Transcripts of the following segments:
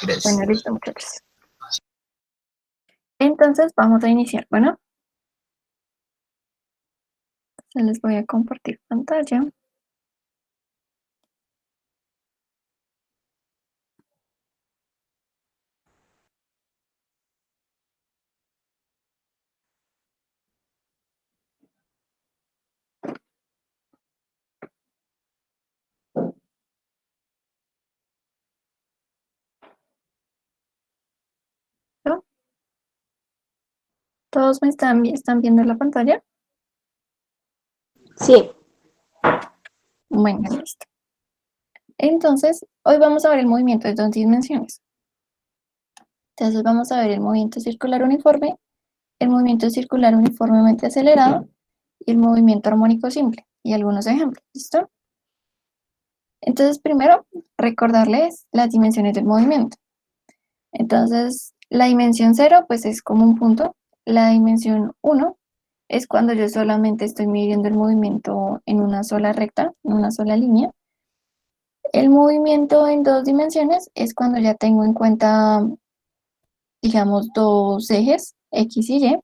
Bueno, listo, muchachos. Entonces vamos a iniciar. Bueno, se les voy a compartir pantalla. ¿No? ¿Todos me están viendo la pantalla? Sí. Bueno, listo. Entonces, hoy vamos a ver el movimiento de dos dimensiones. Entonces vamos a ver el movimiento circular uniforme, el movimiento circular uniformemente acelerado y el movimiento armónico simple. Y algunos ejemplos, ¿listo? Entonces, primero, recordarles las dimensiones del movimiento. Entonces, la dimensión 0, pues es como un punto. La dimensión 1 es cuando yo solamente estoy midiendo el movimiento en una sola recta, en una sola línea. El movimiento en dos dimensiones es cuando ya tengo en cuenta, digamos, dos ejes, X y Y.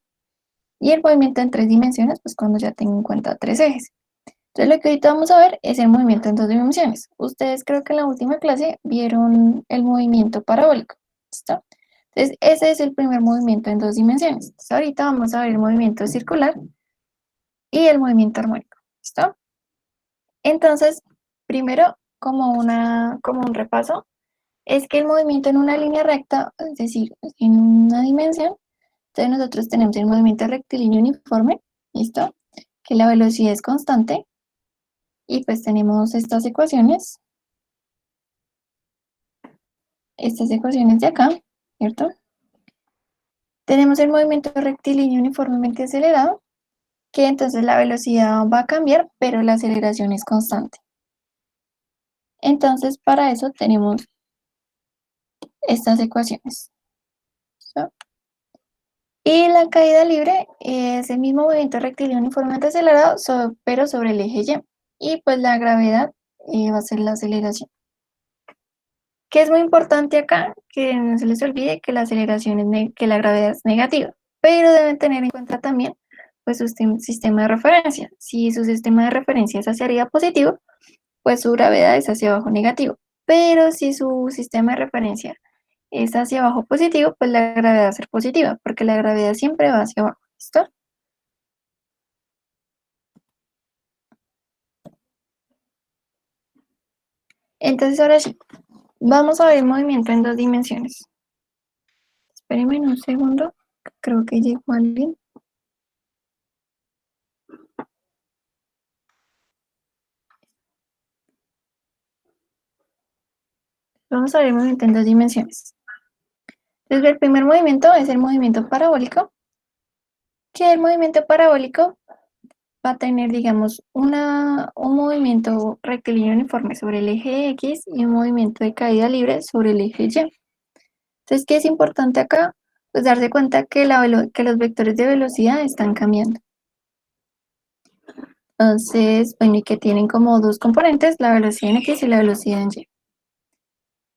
Y el movimiento en tres dimensiones, pues cuando ya tengo en cuenta tres ejes. Entonces, lo que ahorita vamos a ver es el movimiento en dos dimensiones. Ustedes creo que en la última clase vieron el movimiento parabólico. ¿Listo? Entonces, ese es el primer movimiento en dos dimensiones. Entonces, ahorita vamos a ver el movimiento circular y el movimiento armónico. ¿Listo? Entonces, primero, como un repaso, es que el movimiento en una línea recta, es decir, en una dimensión, entonces nosotros tenemos el movimiento rectilíneo uniforme, ¿listo? Que la velocidad es constante, y pues tenemos estas ecuaciones de acá, ¿cierto? Tenemos el movimiento rectilíneo uniformemente acelerado, que entonces la velocidad va a cambiar, pero la aceleración es constante. Entonces, para eso tenemos estas ecuaciones. ¿Sí? Y la caída libre es el mismo movimiento rectilíneo uniformemente acelerado, pero sobre el eje Y. Y pues la gravedad va a ser la aceleración. Que es muy importante acá, que no se les olvide que la aceleración que la gravedad es negativa, pero deben tener en cuenta también pues su sistema de referencia. Si su sistema de referencia es hacia arriba positivo, pues su gravedad es hacia abajo negativo. Pero si su sistema de referencia es hacia abajo positivo, pues la gravedad va a ser positiva, porque la gravedad siempre va hacia abajo. ¿Listo? Entonces ahora sí, vamos a ver el movimiento en dos dimensiones. Espérenme un segundo, creo que llegó alguien. Vamos a ver el movimiento en dos dimensiones. Entonces, el primer movimiento es el movimiento parabólico, que el movimiento parabólico va a tener, digamos, un movimiento rectilíneo uniforme sobre el eje X y un movimiento de caída libre sobre el eje Y. Entonces, ¿qué es importante acá? Pues darse cuenta que los vectores de velocidad están cambiando. Entonces, bueno, y que tienen como dos componentes, la velocidad en X y la velocidad en Y.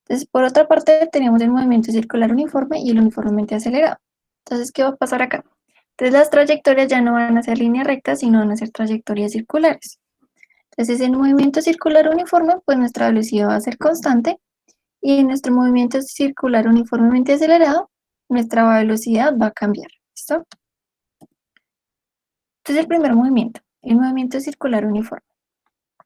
Entonces, por otra parte, tenemos el movimiento circular uniforme y el uniformemente acelerado. Entonces, ¿qué va a pasar acá? Entonces, las trayectorias ya no van a ser líneas rectas, sino van a ser trayectorias circulares. Entonces, en movimiento circular uniforme, pues nuestra velocidad va a ser constante, y en nuestro movimiento circular uniformemente acelerado, nuestra velocidad va a cambiar. ¿Listo? Entonces, el primer movimiento, el movimiento circular uniforme.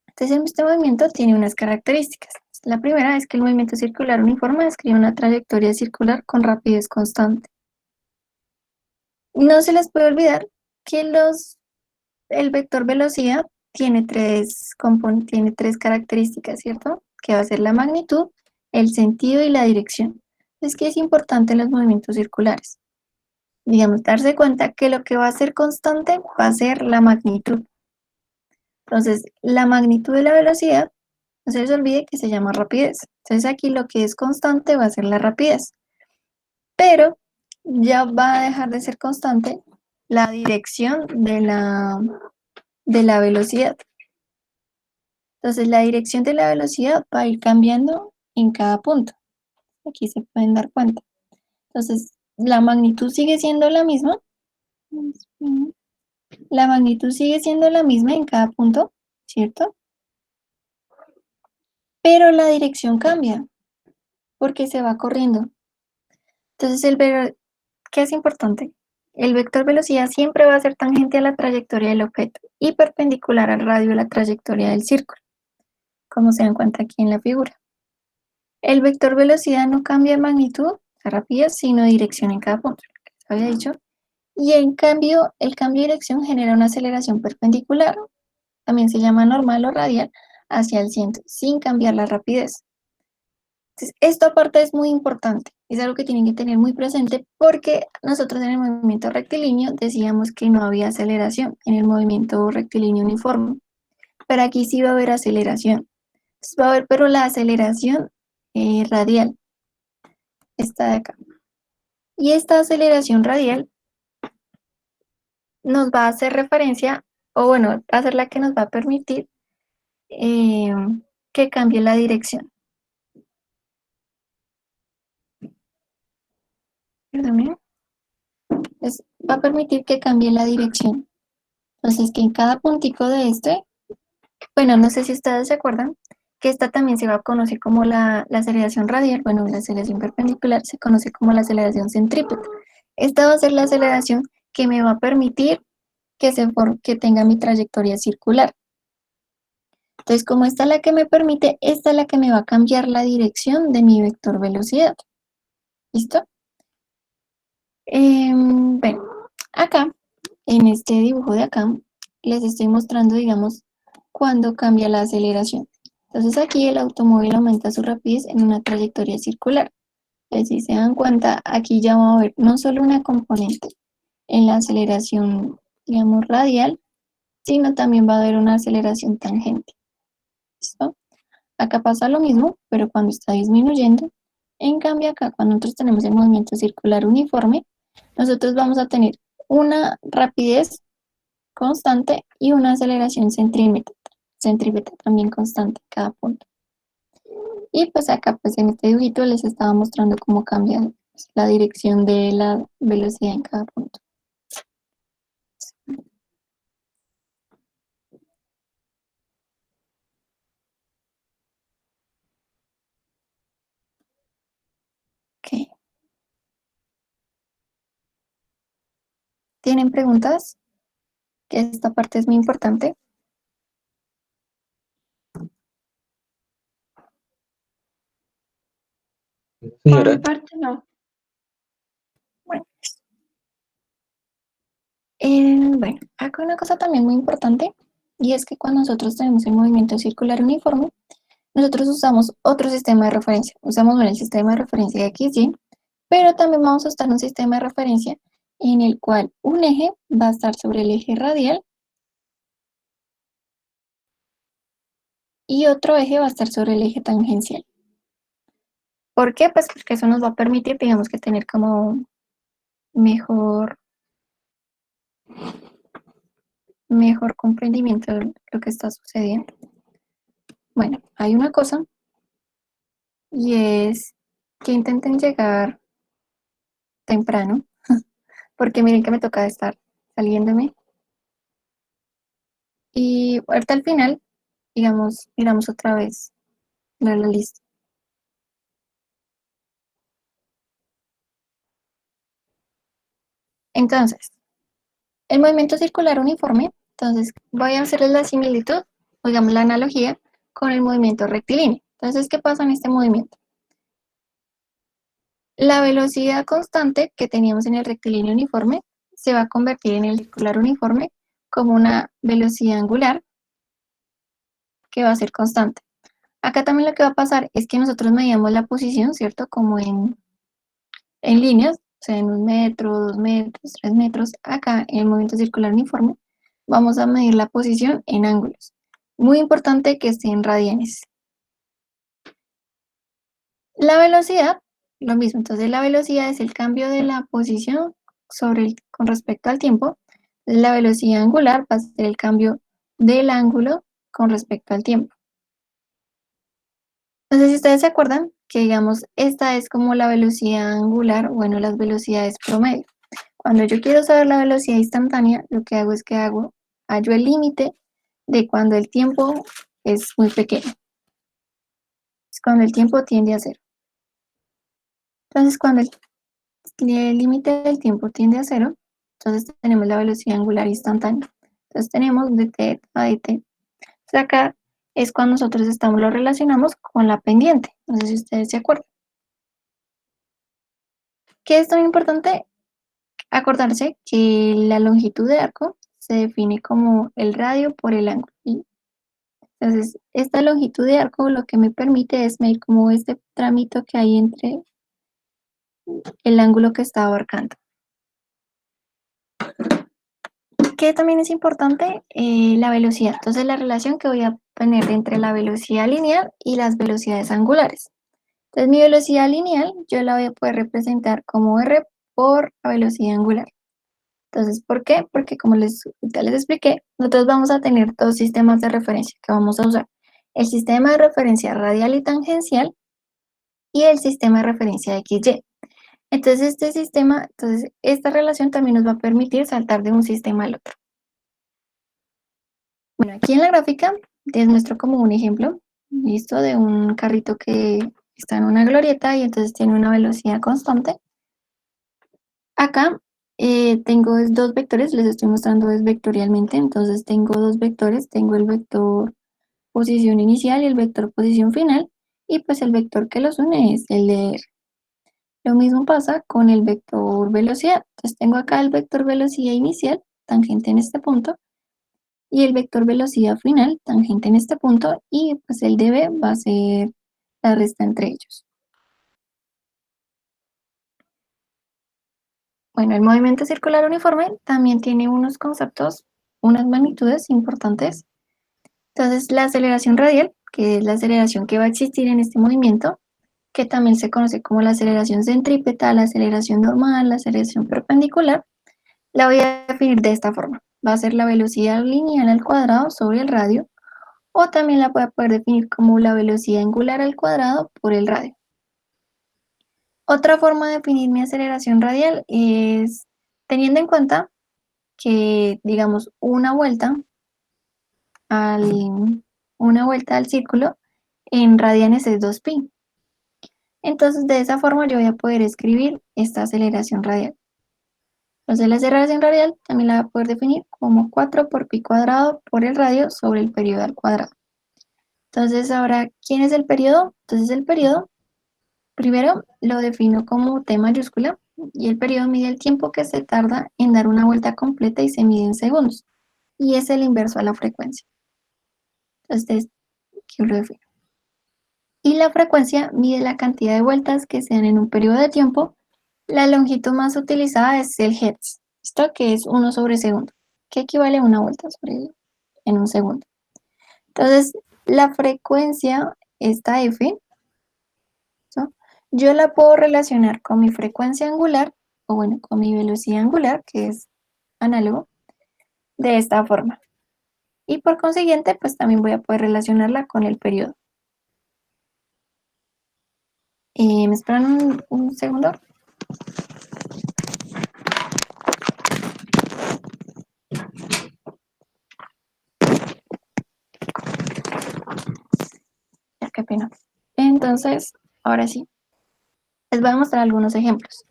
Entonces, este movimiento tiene unas características. La primera es que el movimiento circular uniforme describe una trayectoria circular con rapidez constante. No se les puede olvidar que el vector velocidad tiene tres características, ¿cierto? Que va a ser la magnitud, el sentido y la dirección. Es que es importante en los movimientos circulares. Digamos, darse cuenta que lo que va a ser constante va a ser la magnitud. Entonces, la magnitud de la velocidad, no se les olvide que se llama rapidez. Entonces, aquí lo que es constante va a ser la rapidez. Pero ya va a dejar de ser constante la dirección de la velocidad. Entonces, la dirección de la velocidad va a ir cambiando en cada punto. Aquí se pueden dar cuenta. Entonces, la magnitud sigue siendo la misma. La magnitud sigue siendo la misma en cada punto, ¿cierto? Pero la dirección cambia porque se va corriendo. Entonces, ¿qué es importante? El vector velocidad siempre va a ser tangente a la trayectoria del objeto y perpendicular al radio de la trayectoria del círculo, como se dan cuenta aquí en la figura. El vector velocidad no cambia de magnitud, rapidez, sino dirección en cada punto, lo que les había dicho. Y en cambio, el cambio de dirección genera una aceleración perpendicular, también se llama normal o radial, hacia el centro, sin cambiar la rapidez. Entonces, esta parte es muy importante, es algo que tienen que tener muy presente porque nosotros en el movimiento rectilíneo decíamos que no había aceleración en el movimiento rectilíneo uniforme, pero aquí sí va a haber aceleración. Entonces, va a haber, pero la aceleración radial, esta de acá. Y esta aceleración radial nos va a hacer referencia, o bueno, va a ser la que nos va a permitir que cambie la dirección. Perdón, va a permitir que cambie la dirección. Entonces, que en cada puntico de bueno, no sé si ustedes se acuerdan, que esta también se va a conocer como la aceleración radial, bueno, la aceleración perpendicular se conoce como la aceleración centrípeta. Esta va a ser la aceleración que me va a permitir que tenga mi trayectoria circular. Entonces, como esta es la que me permite, esta es la que me va a cambiar la dirección de mi vector velocidad. ¿Listo? Bueno, acá, en este dibujo de acá, les estoy mostrando, digamos, cuando cambia la aceleración. Entonces aquí el automóvil aumenta su rapidez en una trayectoria circular. Entonces, si se dan cuenta, aquí ya va a haber no solo una componente en la aceleración, digamos, radial, sino también va a haber una aceleración tangente. ¿Listo? Acá pasa lo mismo, pero cuando está disminuyendo. En cambio, acá cuando nosotros tenemos el movimiento circular uniforme, nosotros vamos a tener una rapidez constante y una aceleración centrípeta también constante en cada punto. Y pues acá pues en este dibujito les estaba mostrando cómo cambia la dirección de la velocidad en cada punto. Ok. ¿Tienen preguntas? Que esta parte es muy importante. Por mi parte, no. Bueno, bueno, acá una cosa también muy importante, y es que cuando nosotros tenemos el movimiento circular uniforme, nosotros usamos otro sistema de referencia. Usamos el sistema de referencia de XY, pero también vamos a usar un sistema de referencia en el cual un eje va a estar sobre el eje radial y otro eje va a estar sobre el eje tangencial. ¿Por qué? Pues porque eso nos va a permitir, digamos, que tener como mejor comprendimiento de lo que está sucediendo. Bueno, hay una cosa, y es que intenten llegar temprano, porque miren que me toca estar saliéndome. Y ahorita al final, digamos, miramos otra vez la lista. Entonces, el movimiento circular uniforme, entonces voy a hacerles la similitud, o digamos la analogía, con el movimiento rectilíneo. Entonces, ¿qué pasa en este movimiento? La velocidad constante que teníamos en el rectilíneo uniforme se va a convertir en el circular uniforme como una velocidad angular que va a ser constante. Acá también lo que va a pasar es que nosotros medíamos la posición, ¿cierto? Como en líneas, o sea, en 1 metro, 2 metros, 3 metros. Acá en el movimiento circular uniforme vamos a medir la posición en ángulos. Muy importante que esté en radianes. La velocidad, lo mismo. Entonces la velocidad es el cambio de la posición con respecto al tiempo. La velocidad angular va a ser el cambio del ángulo con respecto al tiempo. Entonces, si ustedes se acuerdan que digamos, esta es como la velocidad angular, bueno, las velocidades promedio. Cuando yo quiero saber la velocidad instantánea, lo que hago es que hallo el límite de cuando el tiempo es muy pequeño. Es cuando el tiempo tiende a cero. Entonces, cuando el límite del tiempo tiende a cero, entonces tenemos la velocidad angular instantánea. Entonces tenemos de t a dt. Entonces acá es cuando nosotros lo relacionamos con la pendiente. No sé si ustedes se acuerdan. ¿Qué es tan importante? Acordarse que la longitud de arco se define como el radio por el ángulo. ¿Sí? Entonces, esta longitud de arco lo que me permite es medir como este trámite que hay entre el ángulo que está abarcando. ¿Qué también es importante? La velocidad. Entonces, la relación que voy a poner entre la velocidad lineal y las velocidades angulares. Entonces, mi velocidad lineal yo la voy a poder representar como r por la velocidad angular. Entonces, ¿por qué? Porque como ya les expliqué, nosotros vamos a tener dos sistemas de referencia que vamos a usar. El sistema de referencia radial y tangencial y el sistema de referencia XY. Entonces, esta relación también nos va a permitir saltar de un sistema al otro. Bueno, aquí en la gráfica les muestro como un ejemplo, listo, de un carrito que está en una glorieta y entonces tiene una velocidad constante. Acá tengo dos vectores, les estoy mostrando vectorialmente, entonces tengo dos vectores, tengo el vector posición inicial y el vector posición final, y pues el vector que los une es el de R. Lo mismo pasa con el vector velocidad, entonces tengo acá el vector velocidad inicial, tangente en este punto, y el vector velocidad final, tangente en este punto, y pues el dB va a ser la resta entre ellos. Bueno, el movimiento circular uniforme también tiene unos conceptos, unas magnitudes importantes. Entonces, la aceleración radial, que es la aceleración que va a existir en este movimiento, que también se conoce como la aceleración centrípeta, la aceleración normal, la aceleración perpendicular, la voy a definir de esta forma. Va a ser la velocidad lineal al cuadrado sobre el radio, o también la voy a poder definir como la velocidad angular al cuadrado por el radio. Otra forma de definir mi aceleración radial es teniendo en cuenta que, digamos, una vuelta al círculo en radianes es 2pi. Entonces, de esa forma yo voy a poder escribir esta aceleración radial. Entonces, la aceleración radial también la voy a poder definir como 4 por pi cuadrado por el radio sobre el periodo al cuadrado. Entonces, ahora, ¿quién es el periodo? Entonces, el periodo, primero lo defino como T mayúscula, y el periodo mide el tiempo que se tarda en dar una vuelta completa y se mide en segundos, y es el inverso a la frecuencia. Entonces, aquí lo defino. Y la frecuencia mide la cantidad de vueltas que se dan en un periodo de tiempo. La longitud más utilizada es el hertz, esto que es 1 sobre segundo, que equivale a una vuelta en un segundo. Entonces, la frecuencia, esta F, ¿no? Yo la puedo relacionar con mi frecuencia angular, o bueno, con mi velocidad angular, que es análogo, de esta forma. Y por consiguiente, pues también voy a poder relacionarla con el periodo. ¿Me esperan un segundo? Ya, qué pena. Entonces, ahora sí, les voy a mostrar algunos ejemplos.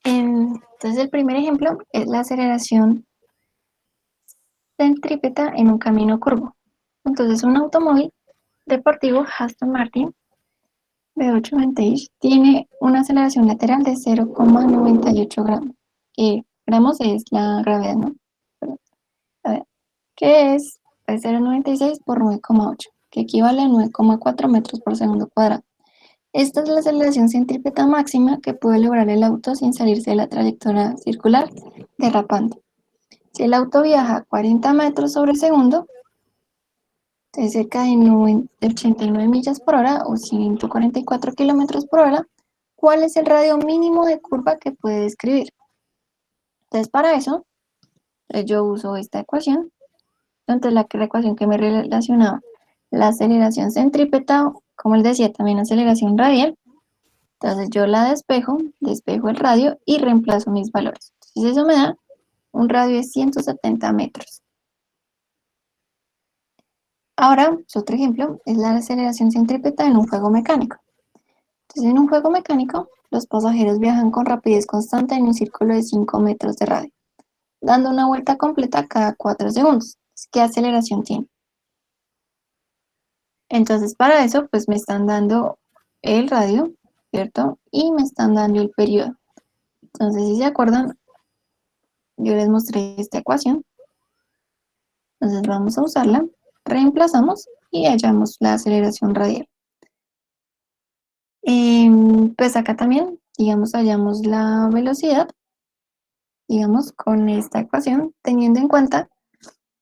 Entonces, el primer ejemplo es la aceleración centrípeta en un camino curvo. Entonces, un automóvil deportivo Aston Martin V8 Vantage tiene una aceleración lateral de 0,98 gramos. Gramos es la gravedad, ¿no? Perdón. A ver, que es 0,96 por 9,8, que equivale a 9,4 metros por segundo cuadrado. Esta es la aceleración centrípeta máxima que puede lograr el auto sin salirse de la trayectoria circular derrapando. Si el auto viaja a 40 metros sobre segundo, de cerca de 89 millas por hora o 144 kilómetros por hora, ¿cuál es el radio mínimo de curva que puede describir? Entonces, para eso, yo uso esta ecuación. Entonces, la ecuación que me relacionaba la aceleración centrípeta como les decía, también aceleración radial. Entonces yo la despejo el radio y reemplazo mis valores. Entonces eso me da un radio de 170 metros. Ahora, otro ejemplo es la aceleración centrípeta en un juego mecánico. Entonces, en un juego mecánico, los pasajeros viajan con rapidez constante en un círculo de 5 metros de radio, dando una vuelta completa cada 4 segundos. ¿Qué aceleración tiene? Entonces, para eso, pues me están dando el radio, ¿cierto? Y me están dando el periodo. Entonces, si se acuerdan, yo les mostré esta ecuación. Entonces, vamos a usarla, reemplazamos y hallamos la aceleración radial. Pues acá también, digamos, hallamos la velocidad, digamos, con esta ecuación, teniendo en cuenta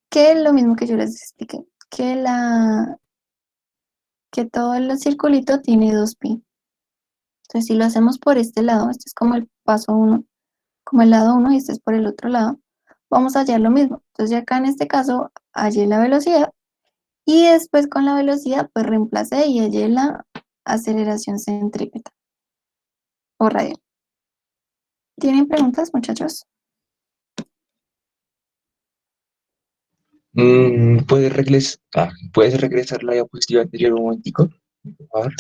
que es lo mismo que yo les expliqué, que todo el circulito tiene 2pi. Entonces, si lo hacemos por este lado, este es como el paso 1, como el lado 1 y este es por el otro lado, vamos a hallar lo mismo. Entonces, acá en este caso, hallé la velocidad y después con la velocidad, pues reemplacé y hallé la aceleración centrípeta o radial. ¿Tienen preguntas, muchachos? ¿Puedes regresar la diapositiva anterior un momentico? Por favor.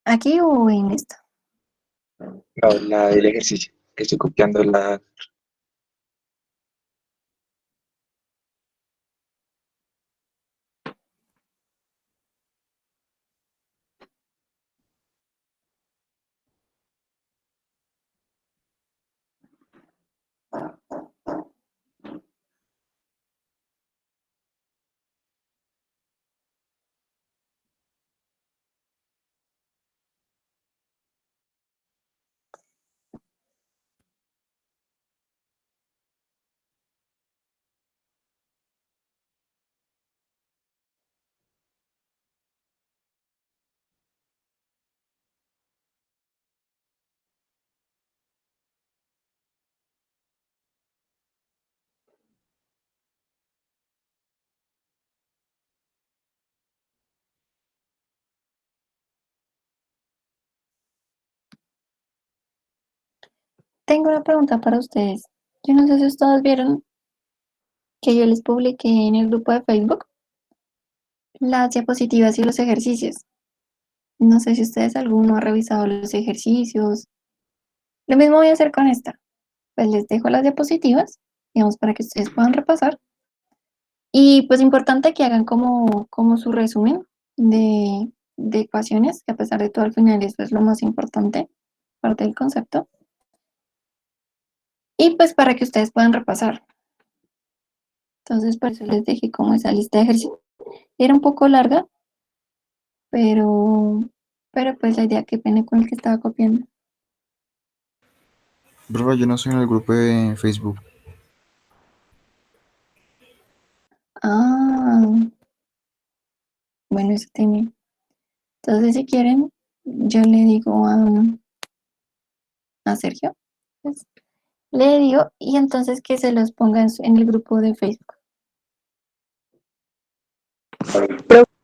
¿Aquí o en esta? No, la del ejercicio, que estoy copiando la... Tengo una pregunta para ustedes. Yo no sé si ustedes vieron que yo les publiqué en el grupo de Facebook las diapositivas y los ejercicios. No sé si ustedes alguno ha revisado los ejercicios. Lo mismo voy a hacer con esta. Pues les dejo las diapositivas, digamos, para que ustedes puedan repasar. Y pues importante que hagan como su resumen de ecuaciones, que a pesar de todo al final eso es lo más importante, parte del concepto. Y pues para que ustedes puedan repasar. Entonces por eso les dejé como esa lista de ejercicios. Era un poco larga, pero pues la idea, qué pena con el que estaba copiando. Profe, yo no soy en el grupo de Facebook. Ah, bueno, eso tiene. Entonces, si quieren, yo le digo a Sergio, pues, le digo, y entonces que se los ponga en el grupo de Facebook.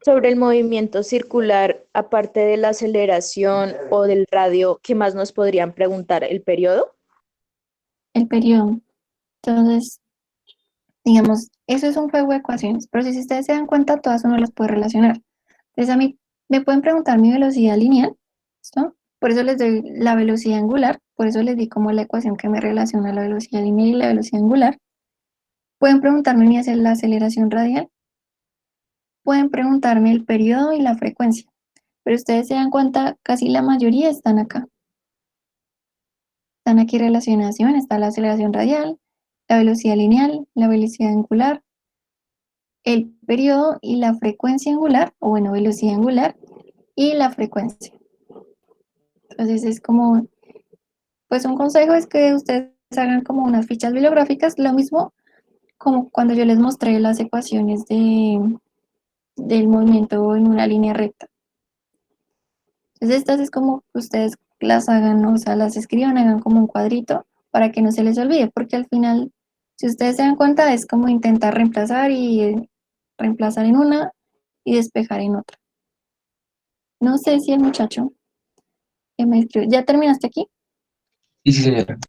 Sobre el movimiento circular, aparte de la aceleración o del radio, ¿qué más nos podrían preguntar? ¿El periodo? El periodo. Entonces, digamos, eso es un juego de ecuaciones, pero si ustedes se dan cuenta, todas uno las puede relacionar. Entonces, a mí me pueden preguntar mi velocidad lineal, ¿listo? Por eso les doy la velocidad angular, por eso les di como la ecuación que me relaciona la velocidad lineal y la velocidad angular. Pueden preguntarme la aceleración radial, pueden preguntarme el periodo y la frecuencia, pero ustedes se dan cuenta, casi la mayoría están acá. Están aquí relacionadas, ¿sí ven? Está la aceleración radial, la velocidad lineal, la velocidad angular, el periodo y la frecuencia angular, o bueno, velocidad angular y la frecuencia. Entonces es como, pues un consejo es que ustedes hagan como unas fichas bibliográficas, lo mismo como cuando yo les mostré las ecuaciones del movimiento en una línea recta. Entonces estas es como que ustedes las hagan, o sea, las escriban, hagan como un cuadrito para que no se les olvide, porque al final, si ustedes se dan cuenta, es como intentar reemplazar y reemplazar en una y despejar en otra. No sé si el muchacho que me escribió, ¿ya terminaste aquí? Y sí, señora.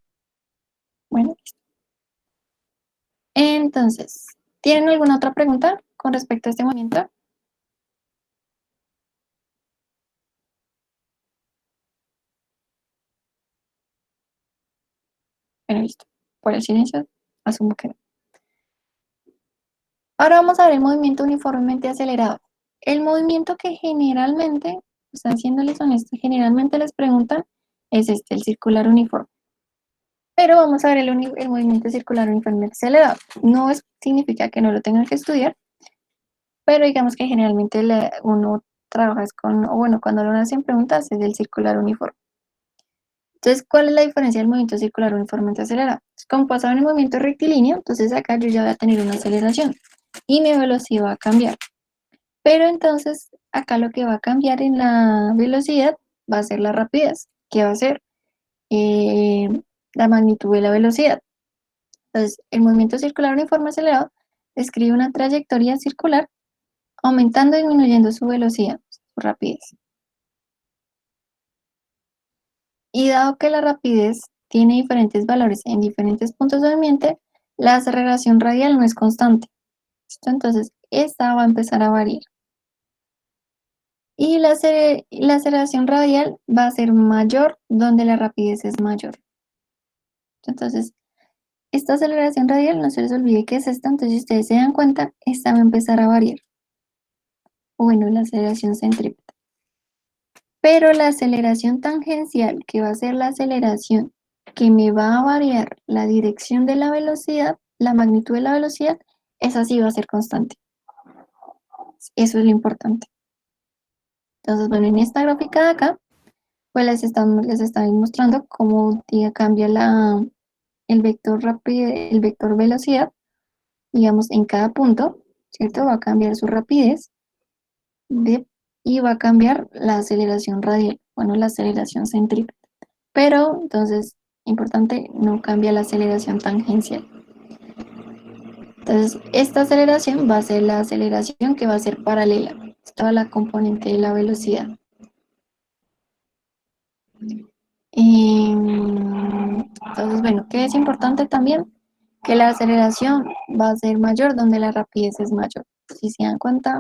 Bueno, listo. Entonces, ¿tienen alguna otra pregunta con respecto a este movimiento? Bueno, listo. Por el silencio, asumo que no. Ahora vamos a ver el movimiento uniformemente acelerado. El movimiento que generalmente, están siéndoles honestos, generalmente les preguntan es el circular uniforme. Pero vamos a ver el movimiento circular uniformemente acelerado. No significa que no lo tengan que estudiar, pero digamos que generalmente uno trabaja o bueno, cuando lo hacen preguntas es del circular uniforme. Entonces, ¿cuál es la diferencia del movimiento circular uniformemente acelerado? Como pasaba en el movimiento rectilíneo, entonces acá yo ya voy a tener una aceleración y mi velocidad va a cambiar. Pero entonces, acá lo que va a cambiar en la velocidad va a ser la rapidez, que va a ser eh, la magnitud de la velocidad. Entonces, el movimiento circular uniforme acelerado describe una trayectoria circular aumentando y disminuyendo su velocidad, su rapidez. Y dado que la rapidez tiene diferentes valores en diferentes puntos del ambiente, la aceleración radial no es constante. ¿Listo? Entonces, esta va a empezar a variar. Y la aceleración radial va a ser mayor donde la rapidez es mayor. Entonces, esta aceleración radial, no se les olvide que es esta, entonces si ustedes se dan cuenta, esta va a empezar a variar. Bueno, la aceleración centrípeta. Pero la aceleración tangencial, que va a ser la aceleración que me va a variar la dirección de la velocidad, la magnitud de la velocidad, esa sí va a ser constante. Eso es lo importante. Entonces, bueno, en esta gráfica de acá, pues les están mostrando cómo cambia el vector rapidez, el vector velocidad, digamos, en cada punto, ¿cierto? Va a cambiar su rapidez y va a cambiar la aceleración radial, bueno, la aceleración centrípeta. Pero, entonces, importante, no cambia la aceleración tangencial. Entonces, esta aceleración va a ser la aceleración que va a ser paralela a toda la componente de la velocidad. Entonces, bueno, ¿qué es importante también? Que la aceleración va a ser mayor donde la rapidez es mayor. Si se dan cuenta,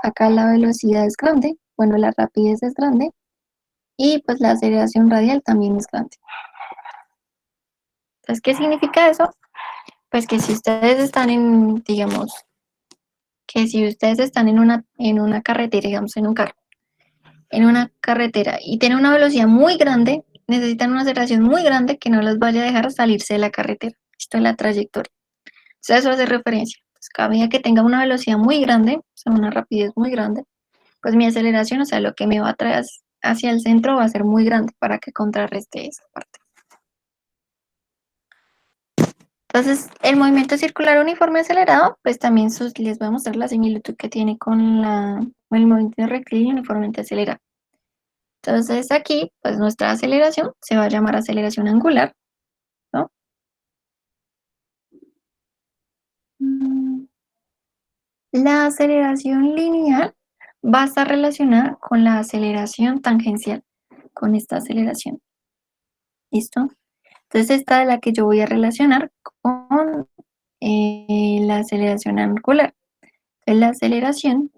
acá la velocidad es grande, bueno, la rapidez es grande y pues la aceleración radial también es grande. Entonces, ¿qué significa eso? Pues que si ustedes están digamos, que si ustedes están en una carretera, digamos, en un carro, en una carretera y tienen una velocidad muy grande, necesitan una aceleración muy grande que no los vaya a dejar salirse de la carretera. Esto es la trayectoria. Entonces, eso hace referencia. Pues cada medida que tenga una velocidad muy grande, o sea, una rapidez muy grande, pues mi aceleración, o sea, lo que me va a traer hacia el centro va a ser muy grande para que contrarreste esa parte. Entonces, el movimiento circular uniforme acelerado, pues también les voy a mostrar la similitud que tiene con el movimiento rectilíneo uniformemente acelerado. Entonces, aquí, pues nuestra aceleración se va a llamar aceleración angular, ¿no? La aceleración lineal va a estar relacionada con la aceleración tangencial, con esta aceleración. ¿Listo? Entonces, esta es la que yo voy a relacionar con la aceleración angular. Entonces, la aceleración,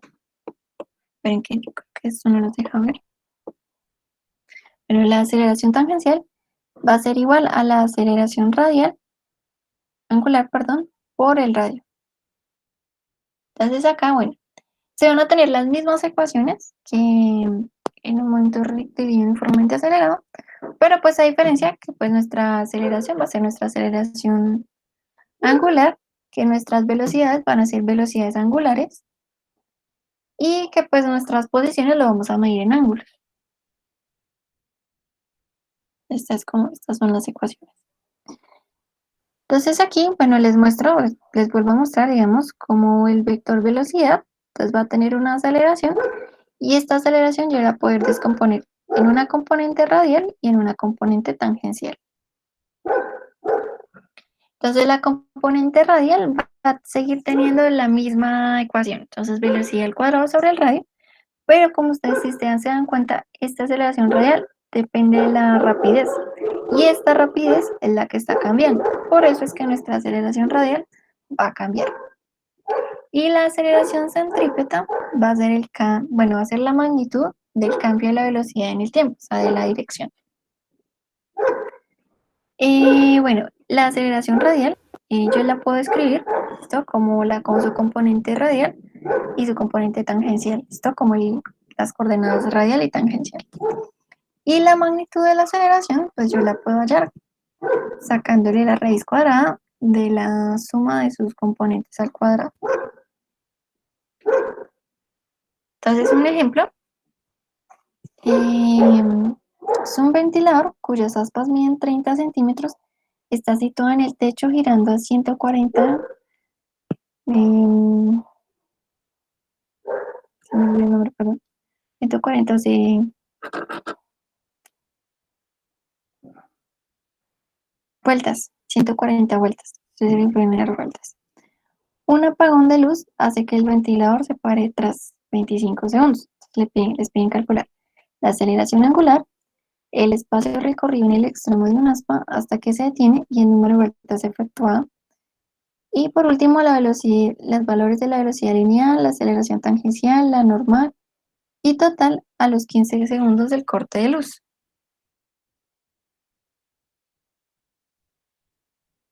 esperen que yo creo que esto no nos deja ver. Pero la aceleración tangencial va a ser igual a la aceleración angular, perdón, por el radio. Entonces acá, bueno, se van a tener las mismas ecuaciones que en un momento rectilíneo uniformemente acelerado, pero pues a diferencia que pues nuestra aceleración va a ser nuestra aceleración angular, que nuestras velocidades van a ser velocidades angulares y que pues nuestras posiciones lo vamos a medir en ángulos. Estas son las ecuaciones. Entonces aquí, bueno, les vuelvo a mostrar, digamos, cómo el vector velocidad, entonces va a tener una aceleración y esta aceleración yo la voy a poder descomponer en una componente radial y en una componente tangencial. Entonces la componente radial va a seguir teniendo la misma ecuación, entonces velocidad al cuadrado sobre el radio, Pero como ustedes si ustedes se dan cuenta, esta aceleración radial depende de la rapidez. Y esta rapidez es la que está cambiando. Por eso es que nuestra aceleración radial va a cambiar. Y la aceleración centrípeta va a ser va a ser la magnitud del cambio de la velocidad en el tiempo, o sea, de la dirección. Bueno, la aceleración radial, yo la puedo escribir, ¿listo? Como su componente radial y su componente tangencial, ¿listo? Como las coordenadas radial y tangencial. Y la magnitud de la aceleración, pues yo la puedo hallar sacándole la raíz cuadrada de la suma de sus componentes al cuadrado. Entonces, un ejemplo es un ventilador cuyas aspas miden 30 centímetros, está situado en el techo girando a 140, se me olvidó el número, perdón, 140, sí, vueltas, 140 vueltas, esa es mi primera vueltas. Un apagón de luz hace que el ventilador se pare tras 25 segundos. Les piden calcular la aceleración angular, el espacio recorrido en el extremo de un aspa hasta que se detiene y el número de vueltas efectuado. Y por último, la velocidad, los valores de la velocidad lineal, la aceleración tangencial, la normal y total a los 15 segundos del corte de luz.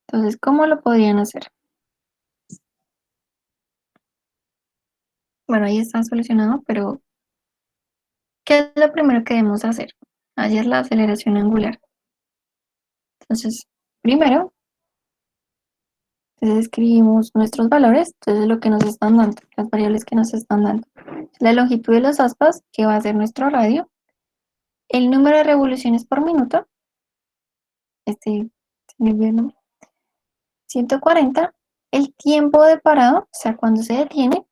Entonces, ¿cómo lo podrían hacer? Bueno, ahí está solucionado, pero ¿qué es lo primero que debemos hacer? Hallar la aceleración angular. Entonces, primero, escribimos nuestros valores, entonces lo que nos están dando, las variables que nos están dando. La longitud de los aspas, que va a ser nuestro radio, el número de revoluciones por minuto, se me olvidó el número, 140, el tiempo de parado, o sea, cuando se detiene,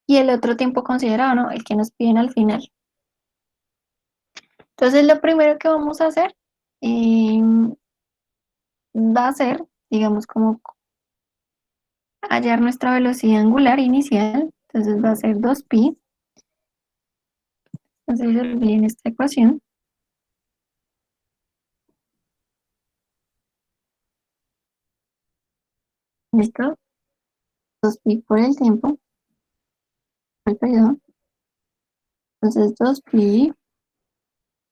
y el otro tiempo considerado, ¿no? El que nos piden al final. Entonces, lo primero que vamos a hacer va a ser, digamos, como hallar nuestra velocidad angular inicial, entonces va a ser 2pi. Entonces, olviden esta ecuación. ¿Listo? 2pi por el tiempo, el periodo. Entonces, 2pi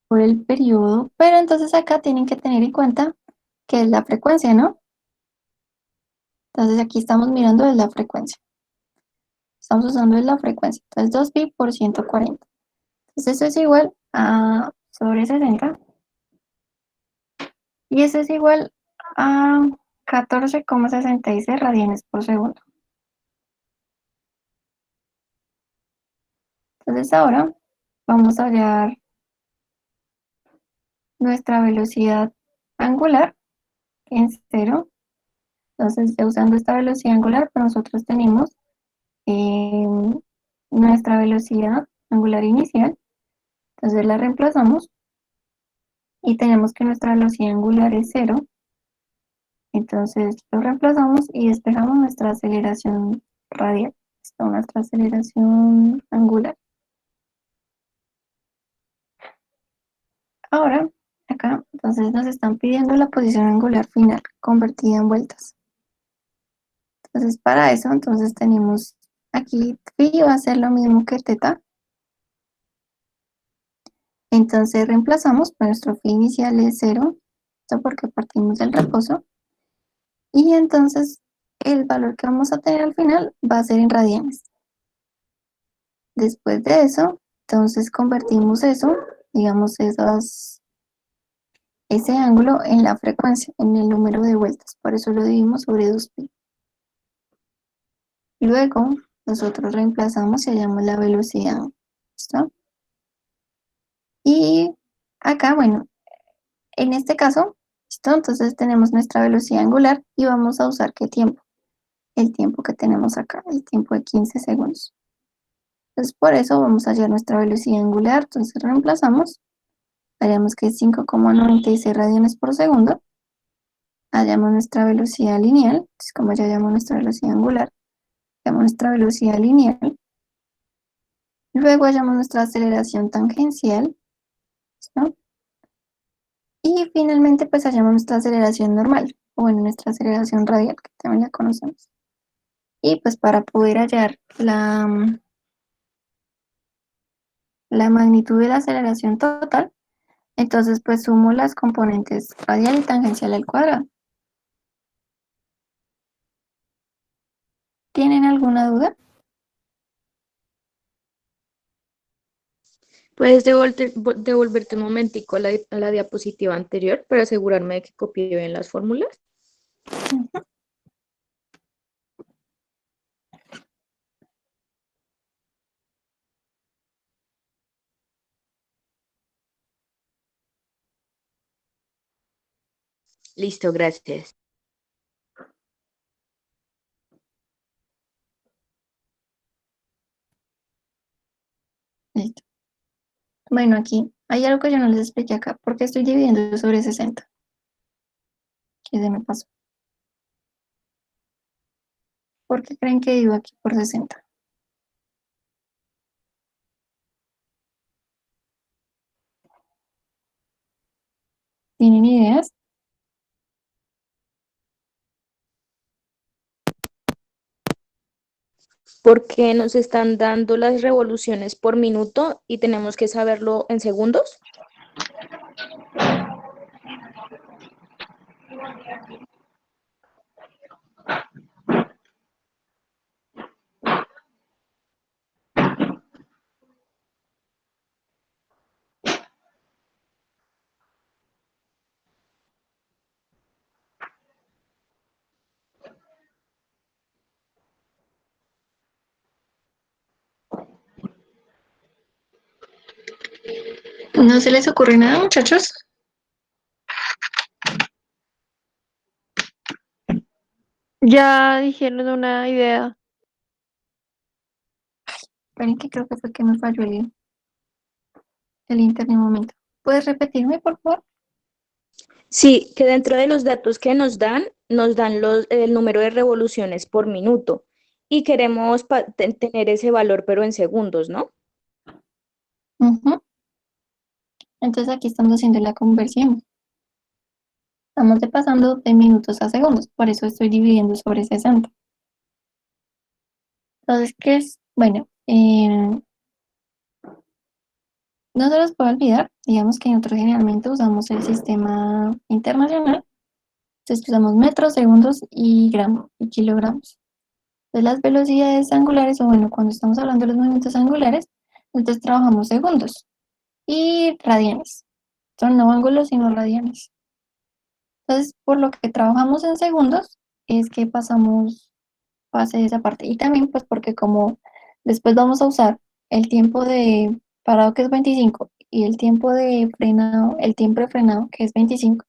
por el periodo. Pero entonces acá tienen que tener en cuenta que es la frecuencia, ¿no? Entonces aquí estamos mirando es la frecuencia. Estamos usando es la frecuencia. Entonces 2pi por 140. Entonces eso es igual a sobre 60. Y eso es igual a 14,66 radianes por segundo. Entonces ahora vamos a hallar nuestra velocidad angular en 0. Entonces ya usando esta velocidad angular, pues nosotros tenemos nuestra velocidad angular inicial. Entonces la reemplazamos y tenemos que nuestra velocidad angular es 0. Entonces lo reemplazamos y despejamos nuestra aceleración radial. Está nuestra aceleración angular. Ahora, acá, entonces nos están pidiendo la posición angular final convertida en vueltas. Entonces, para eso, entonces tenemos aquí phi va a ser lo mismo que teta. Entonces reemplazamos, pues nuestro phi inicial es 0, esto porque partimos del reposo. Y entonces el valor que vamos a tener al final va a ser en radianes. Después de eso, entonces convertimos eso, digamos ese ángulo en la frecuencia, en el número de vueltas. Por eso lo dividimos sobre 2pi. Luego, nosotros reemplazamos y hallamos la velocidad. ¿Listo? Y acá, bueno, en este caso, ¿listo? Entonces tenemos nuestra velocidad angular y vamos a usar ¿qué tiempo? El tiempo que tenemos acá, el tiempo de 15 segundos. Entonces por eso vamos a hallar nuestra velocidad angular, entonces reemplazamos, hallamos que es 5,96 radianes por segundo, hallamos nuestra velocidad lineal, entonces como ya hallamos nuestra velocidad angular, hallamos nuestra velocidad lineal, Luego hallamos nuestra aceleración tangencial, ¿no? Y finalmente pues hallamos nuestra aceleración normal, o bueno, nuestra aceleración radial, que también la conocemos. Y pues para poder hallar la magnitud de la aceleración total, entonces pues sumo las componentes radial y tangencial al cuadrado. ¿Tienen alguna duda? ¿Puedes devolverte un momentico a la diapositiva anterior para asegurarme de que copié bien las fórmulas? Listo, gracias. Listo. Bueno, aquí hay algo que yo no les expliqué acá, porque estoy dividiendo sobre 60. ¿Qué se me pasó? ¿Por qué creen que divido aquí por 60? ¿Tienen ideas? Porque nos están dando las revoluciones por minuto y tenemos que saberlo en segundos. ¿No se les ocurre nada, muchachos? Ya dijeron una idea. Esperen que creo que fue que me falló el internet un momento. ¿Puedes repetirme, por favor? Sí, que dentro de los datos que nos dan el número de revoluciones por minuto y queremos tener ese valor, pero en segundos, ¿no? Ujú. Entonces aquí estamos haciendo la conversión. Estamos pasando de minutos a segundos, por eso estoy dividiendo sobre 60. Entonces, ¿qué es? Bueno, no se los puede olvidar, digamos que nosotros generalmente usamos el sistema internacional, entonces usamos metros, segundos y gramos y kilogramos. Entonces las velocidades angulares, o bueno, cuando estamos hablando de los movimientos angulares, entonces trabajamos segundos y radianes. Son no ángulos, sino radianes. Entonces, por lo que trabajamos en segundos, es que pase esa parte. Y también, pues, porque como después vamos a usar el tiempo de parado, que es 25, y el tiempo de frenado, el tiempo de frenado, que es 25,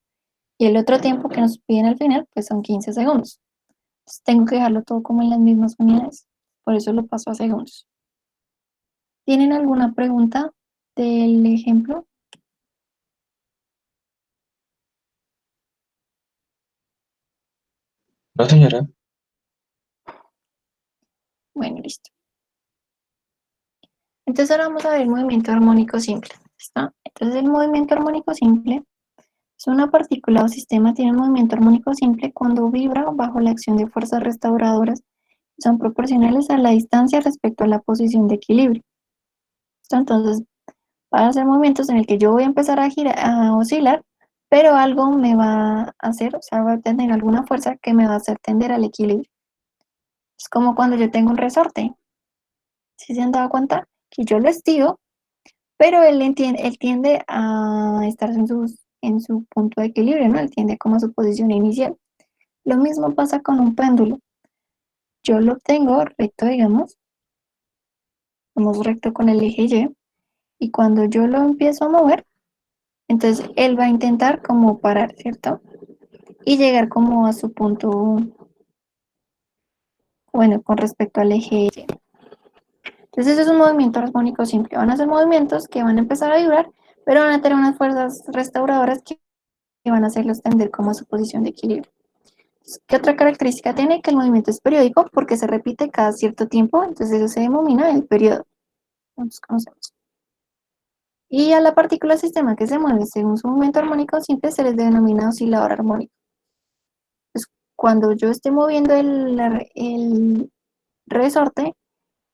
y el otro tiempo que nos piden al final, pues son 15 segundos. Entonces, tengo que dejarlo todo como en las mismas unidades. Por eso lo paso a segundos. ¿Tienen alguna pregunta del ejemplo? No, señora. Bueno, listo. Entonces ahora vamos a ver el movimiento armónico simple. ¿Está? Entonces el movimiento armónico simple es una partícula o sistema tiene un movimiento armónico simple cuando vibra bajo la acción de fuerzas restauradoras que son proporcionales a la distancia respecto a la posición de equilibrio. ¿Está? Entonces van a ser movimientos en el que yo voy a empezar a girar, a oscilar, pero algo me va a hacer, o sea, va a tener alguna fuerza que me va a hacer tender al equilibrio. Es como cuando yo tengo un resorte. ¿Sí se han dado cuenta? Que yo lo estiro, pero él tiende a estar en su punto de equilibrio, ¿no? Él tiende como a su posición inicial. Lo mismo pasa con un péndulo. Yo lo tengo recto, digamos, vamos recto con el eje y cuando yo lo empiezo a mover, entonces él va a intentar como parar, ¿cierto? Y llegar como a su punto, bueno, con respecto al eje Y. Entonces eso es un movimiento armónico simple. Van a ser movimientos que van a empezar a vibrar, pero van a tener unas fuerzas restauradoras que van a hacerlos tender como a su posición de equilibrio. ¿Qué otra característica tiene? Que el movimiento es periódico porque se repite cada cierto tiempo, entonces eso se denomina el periodo. nosotros conocemos. Y a la partícula sistema que se mueve según su momento armónico simple se les denomina oscilador armónico. Pues cuando yo esté moviendo el resorte,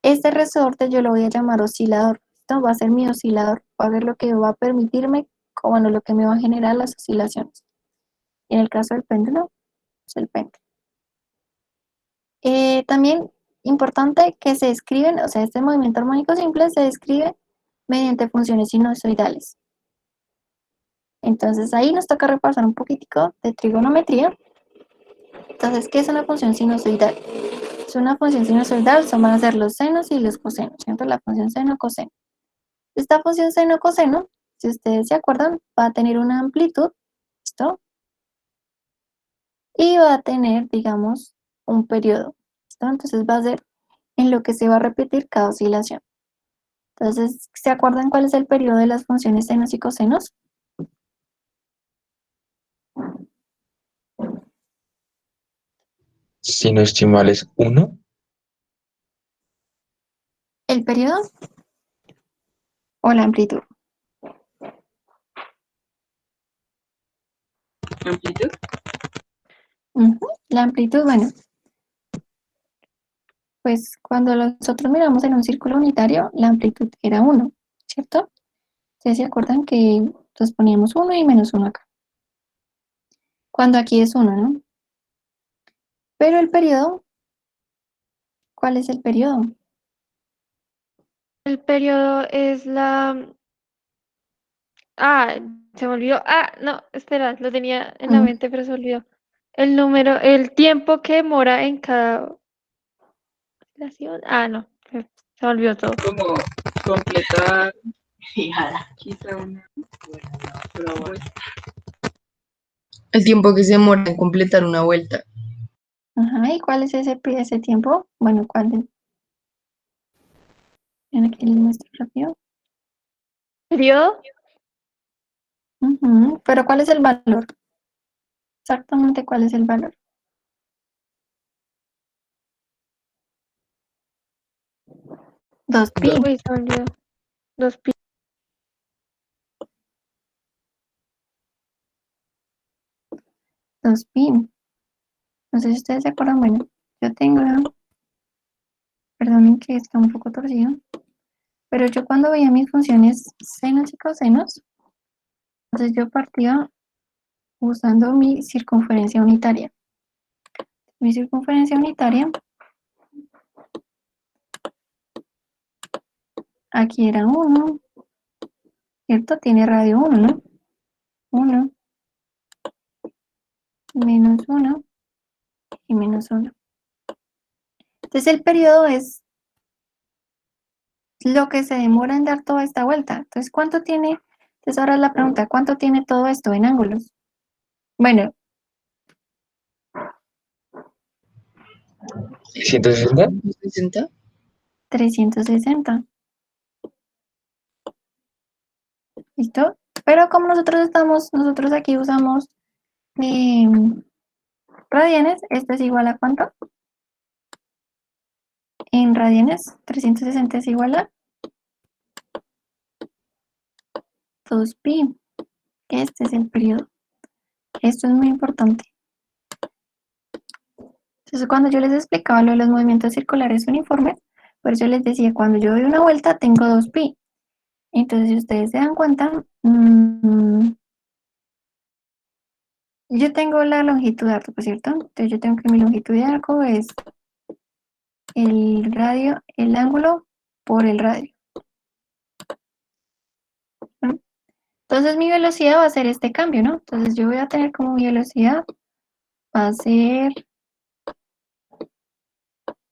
este resorte yo lo voy a llamar oscilador. Esto va a ser mi oscilador, va a ser lo que va a permitirme, bueno, lo que me va a generar las oscilaciones. En el caso del péndulo, es el péndulo. También importante que se describen, o sea, este movimiento armónico simple se describe mediante funciones sinusoidales. Entonces ahí nos toca repasar un poquitico de trigonometría. Entonces, ¿qué es una función sinusoidal? Es una función sinusoidal, van a ser los senos y los cosenos, ¿cierto? La función seno-coseno. Esta función seno-coseno, si ustedes se acuerdan, va a tener una amplitud, ¿listo? Y va a tener, digamos, un periodo, ¿listo? Entonces va a ser en lo que se va a repetir cada oscilación. Entonces, ¿se acuerdan cuál es el periodo de las funciones senos y cosenos? Si no estoy mal, es 1. ¿El periodo o la amplitud? ¿Amplitud? La amplitud, bueno, pues cuando nosotros miramos en un círculo unitario, la amplitud era 1, ¿cierto? Ustedes se acuerdan que entonces poníamos 1 y menos 1 acá. Cuando aquí es 1, ¿no? Pero el periodo, ¿cuál es el periodo? El periodo es la... Ah, se me olvidó. Ah, no, espera, lo tenía en la Mm. mente, pero se olvidó. El número, el tiempo que demora en cada oscilación. Ah, no, se me olvidó todo. Como completar quizá una. Bueno, no, pero bueno. El tiempo que se demora en completar una vuelta. Ajá, ¿y cuál es ese tiempo? Bueno, ¿cuál es? Ven aquí les muestro rápido. ¿Periodo? Pero ¿cuál es el valor? Exactamente, ¿cuál es el valor? Dos pi. Uy, se me olvidó. 2pi. 2pi. No sé si ustedes se acuerdan, bueno, yo tengo, perdonen que está un poco torcido, pero yo cuando veía mis funciones senos y cosenos, entonces yo partía usando mi circunferencia unitaria. Mi circunferencia unitaria, aquí era 1, ¿cierto? Tiene radio 1, ¿no? 1, menos 1 y menos 1. Entonces el periodo es lo que se demora en dar toda esta vuelta. Entonces, ¿cuánto tiene? Entonces ahora la pregunta, ¿cuánto tiene todo esto en ángulos? Bueno, 160. 60. 360. ¿Listo? Pero como nosotros aquí usamos radianes, esto es igual a ¿cuánto? En radianes, 360 es igual a 2pi. Este es el periodo. Esto es muy importante. Entonces, cuando yo les explicaba lo de los movimientos circulares uniformes, por eso les decía, cuando yo doy una vuelta, tengo 2pi. Entonces, si ustedes se dan cuenta, yo tengo la longitud de arco, ¿cierto? Entonces, yo tengo que mi longitud de arco es el radio, el ángulo por el radio. ¿No? Entonces, mi velocidad va a ser este cambio, ¿no? Entonces, yo voy a tener como mi velocidad va a ser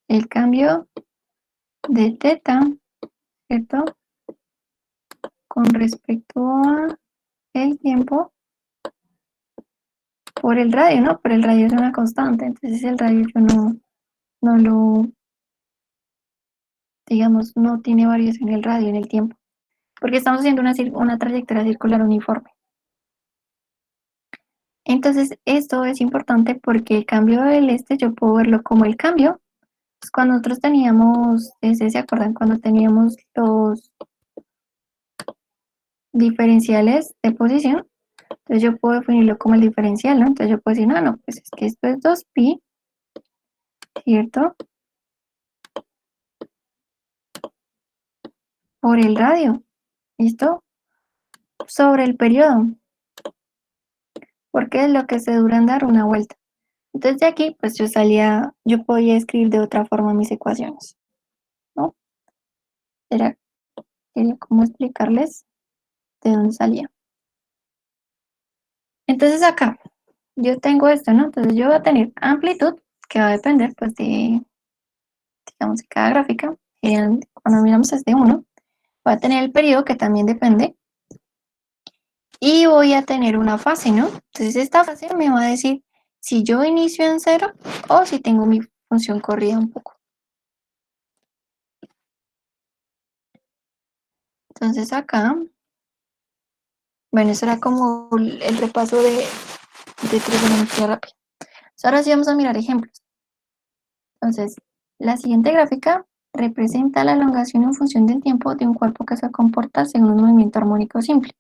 el cambio de teta, ¿cierto? Con respecto a el tiempo por el radio, ¿no? Pero el radio es una constante, entonces el radio yo no lo, digamos, no tiene variación en el radio, en el tiempo, porque estamos haciendo una trayectoria circular uniforme. Entonces esto es importante porque el cambio del yo puedo verlo como el cambio Pues cuando nosotros teníamos, ¿se acuerdan? Cuando teníamos los diferenciales de posición, entonces yo puedo definirlo como el diferencial, ¿no? Entonces yo puedo decir, no, pues es que esto es 2pi, ¿cierto? Por el radio, ¿listo? Sobre el periodo, porque es lo que se dura en dar una vuelta. Entonces de aquí, pues yo podía escribir de otra forma mis ecuaciones, ¿no? Quería cómo explicarles de dónde salía. Entonces acá, yo tengo esto, ¿no? Entonces yo voy a tener amplitud, que va a depender, pues, digamos, de cada gráfica. Cuando miramos este 1, voy a tener el periodo, que también depende. Y voy a tener una fase, ¿no? Entonces esta fase me va a decir si yo inicio en 0 o si tengo mi función corrida un poco. Entonces acá, bueno, eso era como el repaso de trigonometría rápida. Ahora sí vamos a mirar ejemplos. Entonces, la siguiente gráfica representa la elongación en función del tiempo de un cuerpo que se comporta según un movimiento armónico simple.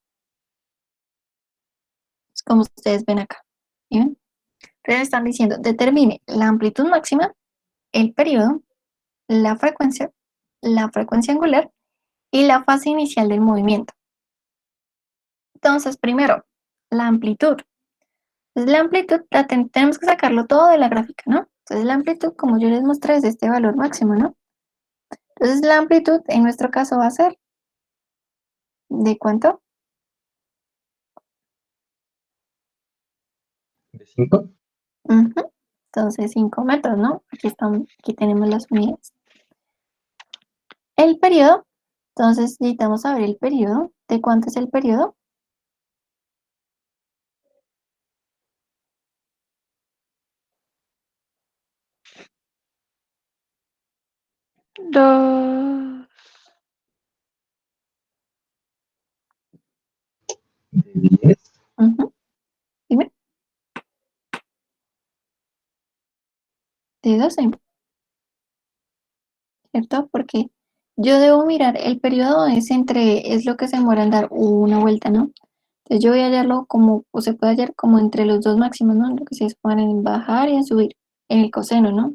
Es como ustedes ven acá. ¿Bien? Entonces están diciendo, determine la amplitud máxima, el periodo, la frecuencia angular y la fase inicial del movimiento. Entonces, primero, la amplitud. Entonces, la amplitud tenemos que sacarlo todo de la gráfica, ¿no? Entonces, la amplitud, como yo les mostré, es este valor máximo, ¿no? Entonces, la amplitud en nuestro caso va a ser ¿de cuánto? ¿De 5? Ujú. Entonces, 5 metros, ¿no? Aquí tenemos las unidades. El periodo, entonces necesitamos saber el periodo. ¿De cuánto es el periodo? Dos. ¿De 10? Ujú. Dime. De 12, ¿cierto? Porque yo debo mirar, el periodo es lo que se demora en dar una vuelta, ¿no? Entonces yo voy a hallarlo como, o se puede hallar como entre los dos máximos, ¿no? Lo que se pone en bajar y en subir, en el coseno, ¿no?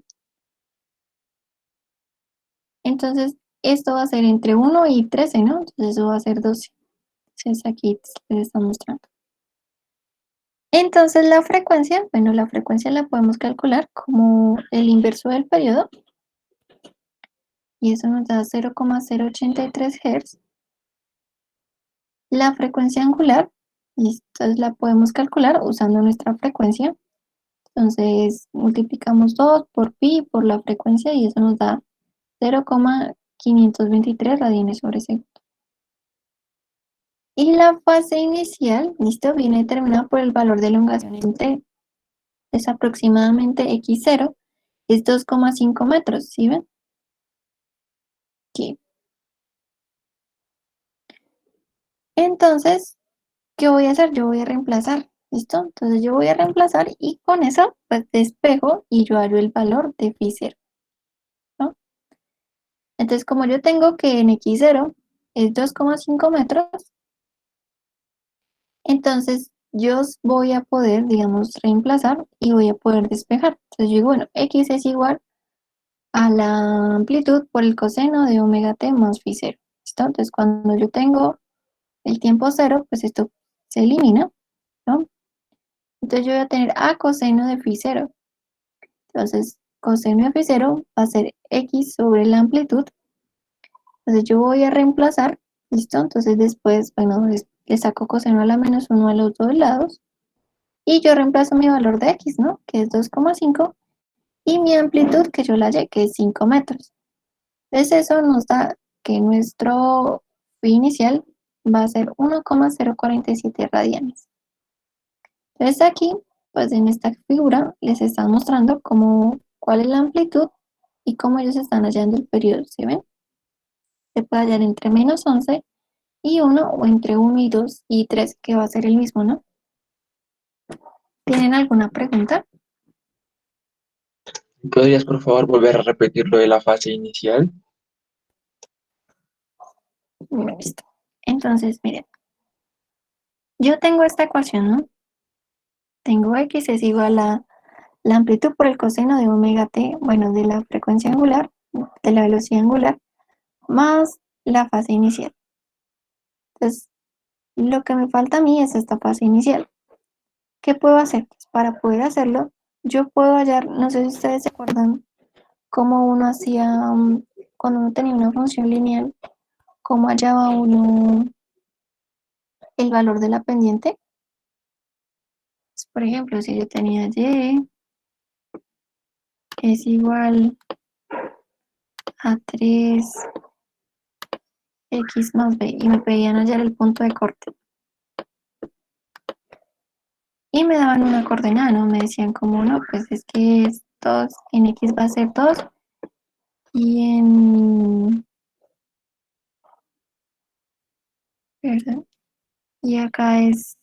Entonces, esto va a ser entre 1 y 13, ¿no? Entonces eso va a ser 12. Entonces aquí les está mostrando. Entonces la frecuencia, bueno, la frecuencia la podemos calcular como el inverso del periodo. Y eso nos da 0,083 Hz. La frecuencia angular, y entonces la podemos calcular usando nuestra frecuencia. Entonces multiplicamos 2 por pi por la frecuencia y eso nos da 0,523 radianes sobre segundo. Y la fase inicial, listo, viene determinada por el valor de elongación en T. Es aproximadamente x0, es 2,5 metros, ¿sí ven? Aquí. Entonces, ¿qué voy a hacer? Yo voy a reemplazar, ¿listo? Entonces yo voy a reemplazar y con eso, pues despejo y yo hallo el valor de phi0, ¿no? Entonces, como yo tengo que en x0 es 2,5 metros, entonces yo voy a poder, digamos, reemplazar y voy a poder despejar. Entonces yo digo, bueno, x es igual a la amplitud por el coseno de omega t más phi0, ¿listo? Entonces cuando yo tengo el tiempo 0, pues esto se elimina, ¿no? Entonces yo voy a tener a coseno de phi0. Entonces, coseno de phi0 va a ser x sobre la amplitud. Entonces yo voy a reemplazar, ¿listo? Entonces después, bueno, le saco coseno a la menos 1 a los dos lados. Y yo reemplazo mi valor de x, ¿no? Que es 2,5. Y mi amplitud, que yo la hallé, que es 5 metros. Entonces eso nos da que nuestro phi inicial va a ser 1,047 radianes. Entonces aquí, pues en esta figura les están mostrando cuál es la amplitud y cómo ellos están hallando el periodo, ¿sí ven? Se puede hallar entre menos 11 y 1 o entre 1 y 2 y 3, que va a ser el mismo, ¿no? ¿Tienen alguna pregunta? ¿Podrías, por favor, volver a repetir lo de la fase inicial? Bueno, listo. Entonces, miren, yo tengo esta ecuación, ¿no? Tengo x es igual a la amplitud por el coseno de omega t, bueno, de la frecuencia angular, de la velocidad angular, más la fase inicial. Entonces, lo que me falta a mí es esta fase inicial. ¿Qué puedo hacer? Pues para poder hacerlo, yo puedo hallar, no sé si ustedes se acuerdan, cómo uno hacía, cuando uno tenía una función lineal, cómo hallaba uno el valor de la pendiente. Pues, por ejemplo, si yo tenía y es igual a 3x más b y me pedían hallar el punto de corte. Y me daban una coordenada, ¿no? Me decían como, no, pues es que es 2, en x va a ser 2 y en... ¿verdad? Y acá es,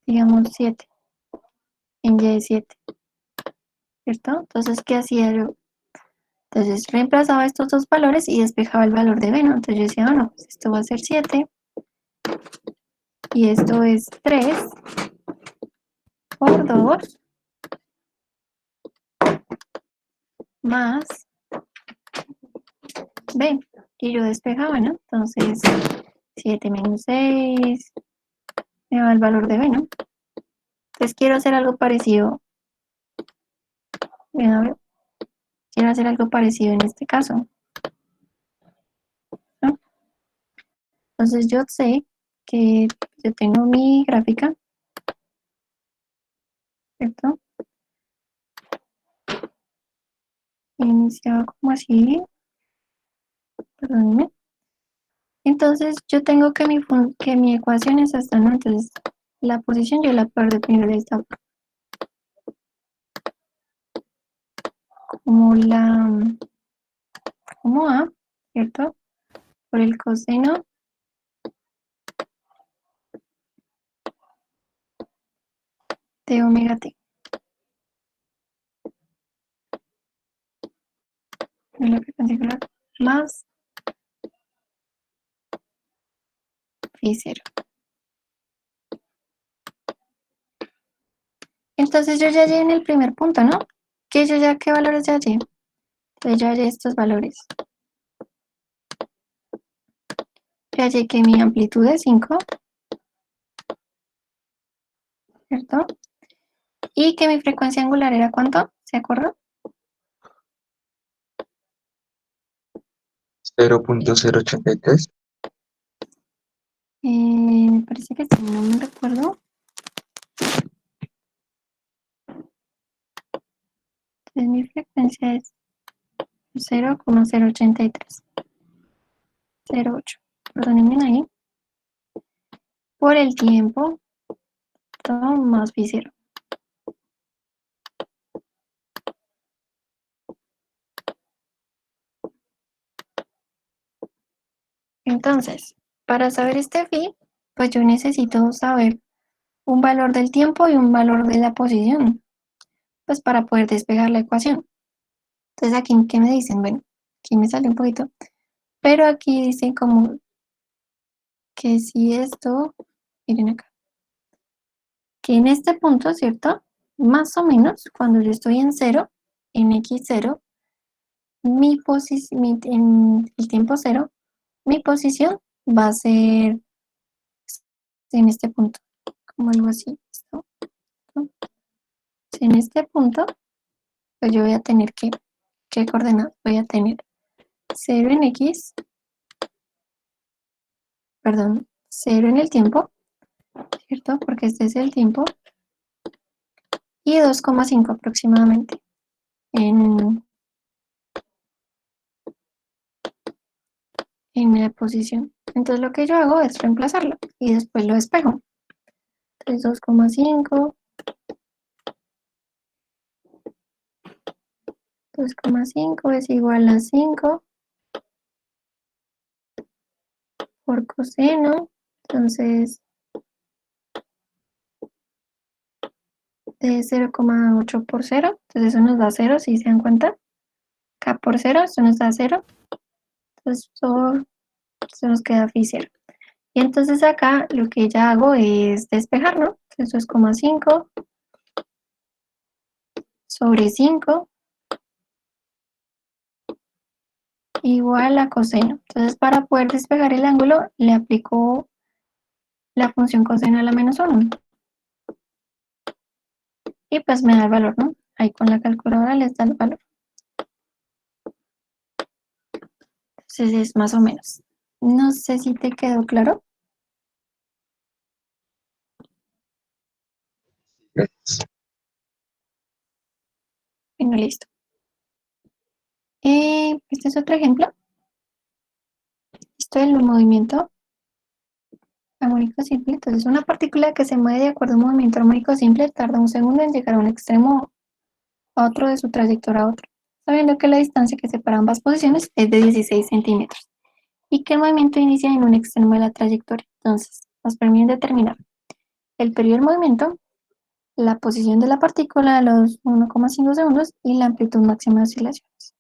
digamos, 7, en y es 7, ¿cierto? Entonces, ¿qué hacía yo? Entonces, reemplazaba estos dos valores y despejaba el valor de b, ¿no? Entonces yo decía, bueno, pues esto va a ser 7 y esto es 3 por 2 más b. Y yo despejaba, ¿no? Entonces, 7 menos 6 me da el valor de b, ¿no? Entonces quiero hacer algo parecido. Bien, a ver, quiero hacer algo parecido en este caso, ¿no? Entonces yo sé que yo tengo mi gráfica, ¿cierto? Iniciaba como así, perdónenme. Entonces yo tengo que mi ecuación es esta, ¿no? Entonces la posición yo la puedo definir de esta forma. Como A, ¿cierto? Por el coseno de omega t. De la frecuencia angular más phi 0. Entonces yo ya llegué en el primer punto, ¿no? ¿Qué valores ya llegué? Entonces ya hallé estos valores. Ya hallé que mi amplitud es 5, ¿cierto? Y que mi frecuencia angular era ¿cuánto? ¿Se acuerdan? 0.083. Me parece que sí, no me recuerdo. Entonces mi frecuencia es 0,083. 0,8. Perdónenme ahí. Por el tiempo, todo más phi 0. Entonces, para saber este phi, pues yo necesito saber un valor del tiempo y un valor de la posición, pues para poder despejar la ecuación. Entonces aquí, ¿qué me dicen? Bueno, aquí me sale un poquito, pero aquí dicen como que si esto, miren acá, que en este punto, ¿cierto? Más o menos, cuando yo estoy en 0, en x0, en el tiempo 0, mi posición va a ser en este punto, como algo así, ¿listo? En este punto, pues yo voy a tener ¿qué coordenadas? Voy a tener 0 en x, perdón, 0 en el tiempo, ¿cierto? Porque este es el tiempo, y 2,5 aproximadamente en la posición. Entonces lo que yo hago es reemplazarlo y después lo despejo. Entonces 2,5, 2,5 es igual a 5 por coseno. Entonces de 0,8 por 0. Entonces eso nos da 0, si se dan cuenta. K por 0, esto nos da 0. Entonces, se nos queda phi 0. Y entonces acá lo que ya hago es despejarlo. Eso es como 5 sobre 5 igual a coseno. Entonces, para poder despejar el ángulo, le aplico la función coseno a la menos 1. Y pues me da el valor, ¿no? Ahí con la calculadora les da el valor. Entonces es más o menos. No sé si te quedó claro. Gracias. Bueno, listo. Este es otro ejemplo. Esto es el movimiento armónico simple. Entonces, una partícula que se mueve de acuerdo a un movimiento armónico simple tarda un segundo en llegar a un extremo a otro de su trayectoria a otro, sabiendo que la distancia que separa ambas posiciones es de 16 centímetros y que el movimiento inicia en un extremo de la trayectoria. Entonces, nos permite determinar el periodo del movimiento, la posición de la partícula a los 1,5 segundos y la amplitud máxima de oscilaciones.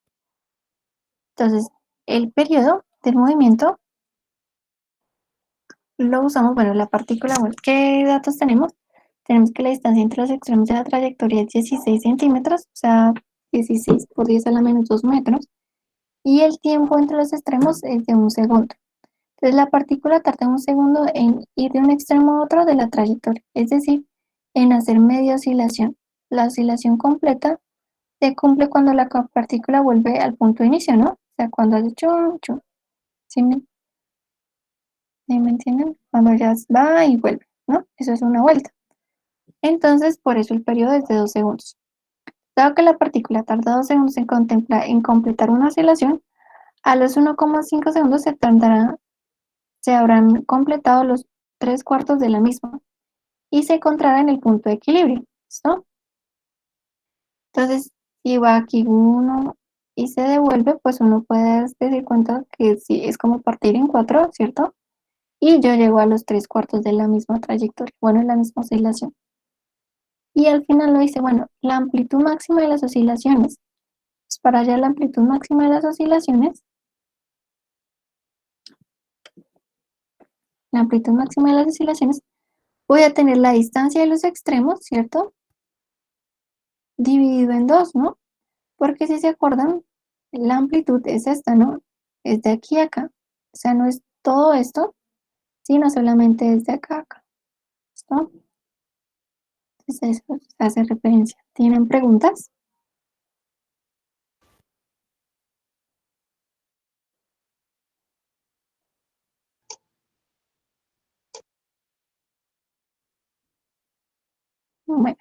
Entonces, el periodo del movimiento lo usamos, bueno, la partícula, bueno, ¿qué datos tenemos? Tenemos que la distancia entre los extremos de la trayectoria es 16 centímetros, o sea, 16 por 10 a la menos 2 metros, y el tiempo entre los extremos es de un segundo. Entonces, la partícula tarda un segundo en ir de un extremo a otro de la trayectoria, es decir, en hacer media oscilación. La oscilación completa se cumple cuando la partícula vuelve al punto de inicio, ¿no? O sea, cuando hace chum, chum. ¿Sí me entienden? Cuando ya va y vuelve, ¿no? Eso es una vuelta. Entonces, por eso el periodo es de 2 segundos. Dado que la partícula tarda 2 segundos en completar una oscilación, a los 1,5 segundos se habrán completado los 3/4 de la misma y se encontrará en el punto de equilibrio. ¿Listo? Entonces, si va aquí uno y se devuelve, pues uno puede decir cuenta que sí, es como partir en 4, ¿cierto? Y yo llego a los 3/4 de la misma trayectoria, bueno, en la misma oscilación. Y al final lo dice, bueno, la amplitud máxima de las oscilaciones. Pues para hallar la amplitud máxima de las oscilaciones, voy a tener la distancia de los extremos, ¿cierto? Dividido en 2, ¿no? Porque si se acuerdan, la amplitud es esta, ¿no? Es de aquí a acá. O sea, no es todo esto, sino solamente es de acá a acá. ¿Listo? Entonces eso hace referencia. ¿Tienen preguntas? Bueno,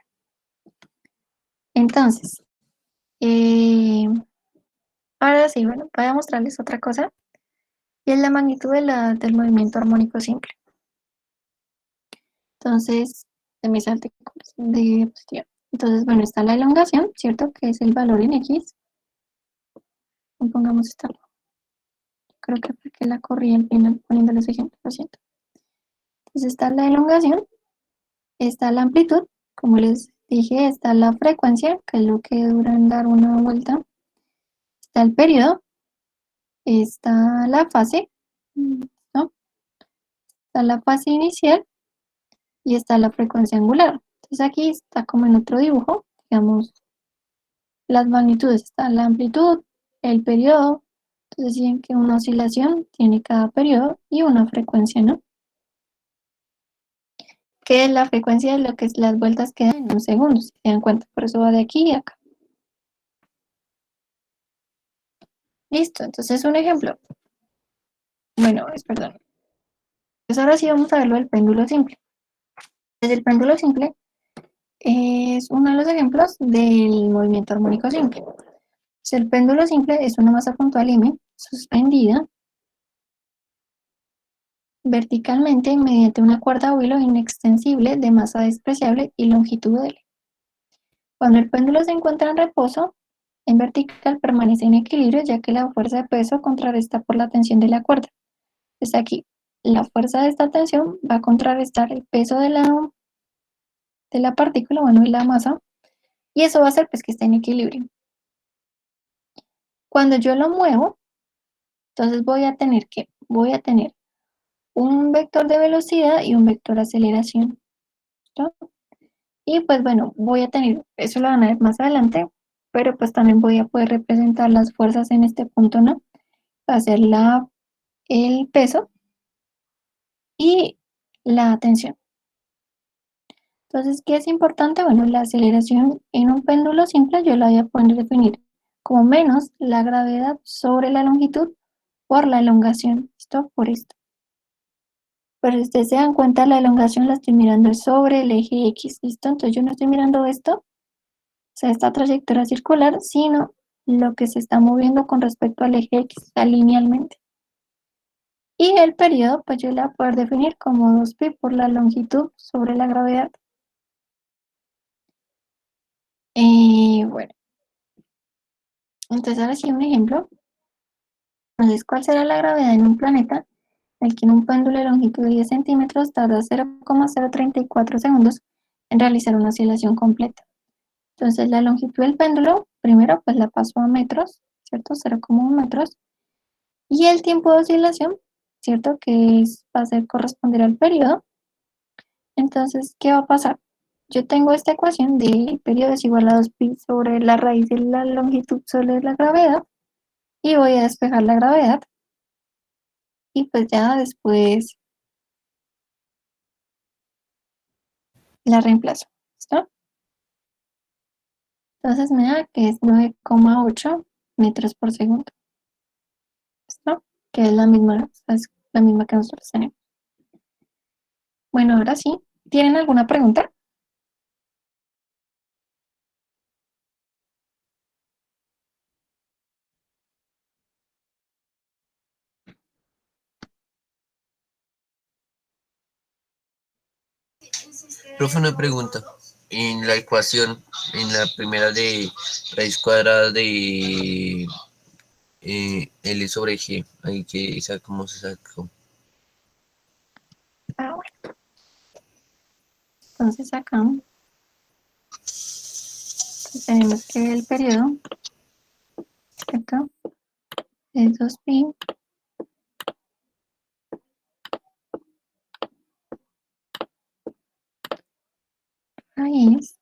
entonces, ahora sí, bueno, voy a mostrarles otra cosa, y es la magnitud del movimiento armónico simple. Entonces, de mi salte de diapositiva. Entonces, bueno, está la elongación, ¿cierto? Que es el valor en X. Pongamos esta. Creo que fue que la corrí al final poniendo los ejemplos, lo siento. Entonces está la elongación, está la amplitud, como les dije, está la frecuencia, que es lo que dura en dar una vuelta. Está el periodo, está la fase, ¿no? Está la fase inicial y está la frecuencia angular. Entonces aquí está como en otro dibujo, digamos, las magnitudes, está la amplitud, el periodo. Entonces decían que una oscilación tiene cada periodo y una frecuencia, ¿no? Que la frecuencia de lo que es las vueltas que dan en un segundo, si se dan cuenta, por eso va de aquí a acá. Listo, entonces un ejemplo. Bueno, perdón. Pues ahora sí vamos a ver lo del péndulo simple. Desde el péndulo simple es uno de los ejemplos del movimiento armónico simple. Pues el péndulo simple es una masa puntual M suspendida verticalmente mediante una cuerda o hilo inextensible de masa despreciable y longitud L. Cuando el péndulo se encuentra en reposo, en vertical permanece en equilibrio ya que la fuerza de peso contrarresta por la tensión de la cuerda. Entonces aquí, la fuerza de esta tensión va a contrarrestar el peso de la partícula, bueno, y la masa, y eso va a hacer pues que esté en equilibrio. Cuando yo lo muevo, entonces voy a tener un vector de velocidad y un vector de aceleración. ¿Listo? Y pues bueno, voy a tener, eso lo van a ver más adelante, pero pues también voy a poder representar las fuerzas en este punto, ¿no? Va a ser el peso y la tensión. Entonces, ¿qué es importante? Bueno, la aceleración en un péndulo simple yo la voy a poder definir como menos la gravedad sobre la longitud por la elongación. ¿Listo? Por esto. Pero si ustedes se dan cuenta, la elongación la estoy mirando sobre el eje X. ¿Listo? Entonces yo no estoy mirando esto, o sea, esta trayectoria circular, sino lo que se está moviendo con respecto al eje X, o sea, linealmente. Y el periodo, pues yo la voy a poder definir como 2pi por la longitud sobre la gravedad. Bueno, entonces ahora sí un ejemplo. Entonces, ¿cuál será la gravedad en un planeta en el que en un péndulo de longitud de 10 centímetros tarda 0,034 segundos en realizar una oscilación completa? Entonces, la longitud del péndulo, primero, pues la paso a metros, ¿cierto? 0,1 metros. Y el tiempo de oscilación, ¿cierto? Que va a ser corresponder al periodo. Entonces, ¿qué va a pasar? Yo tengo esta ecuación de periodo es igual a 2pi sobre la raíz de la longitud sobre la gravedad. Y voy a despejar la gravedad. Y pues ya después la reemplazo. ¿Listo? Entonces me da que es 9,8 metros por segundo. ¿Listo? Que es la misma que nosotros tenemos. Bueno, ahora sí. ¿Tienen alguna pregunta? Profe, una pregunta. En la ecuación, en la primera de raíz cuadrada de L sobre G, ahí que esa cómo se sacó. Ah, bueno. Entonces acá tenemos que el periodo, ¿cierto? Es 2pi raíz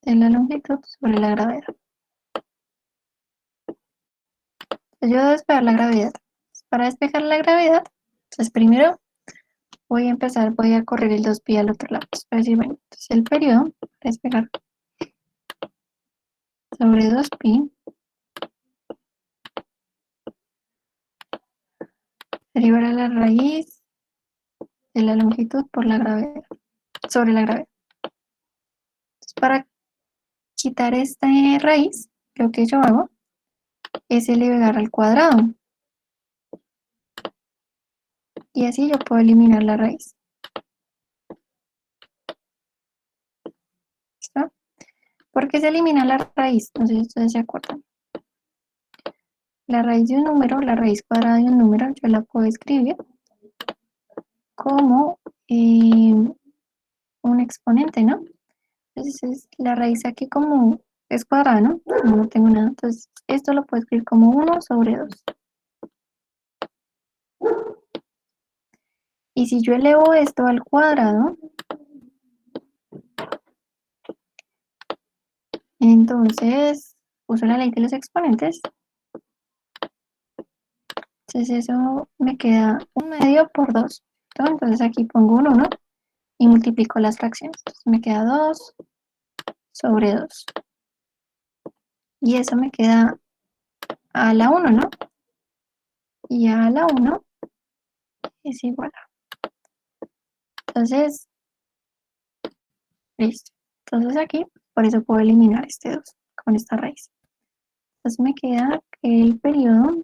de la longitud sobre la gravedad. Entonces yo voy a despejar la gravedad. Para despejar la gravedad, entonces primero voy a correr el 2pi al otro lado. Para decir, bueno, entonces el periodo, para despejar, sobre 2pi se libera la raíz de la longitud por la gravedad, sobre la gravedad. Entonces, para quitar esta raíz, lo que yo hago es elevar al cuadrado. Y así yo puedo eliminar la raíz. ¿Listo? ¿Por qué se elimina la raíz? No sé si ustedes se acuerdan. La raíz de un número, la raíz cuadrada de un número, yo la puedo escribir como un exponente, ¿no? Entonces la raíz aquí como es cuadrada, ¿no? No tengo nada. Entonces esto lo puedo escribir como 1 sobre 2. Y si yo elevo esto al cuadrado, entonces uso la ley de los exponentes. Entonces eso me queda 1/2 por 2. Entonces aquí pongo un 1 y multiplico las fracciones. Entonces me queda 2 sobre 2. Y eso me queda a la 1, ¿no? Y a la 1 es igual a. Entonces, listo. Entonces aquí, por eso puedo eliminar este 2 con esta raíz. Entonces me queda que el periodo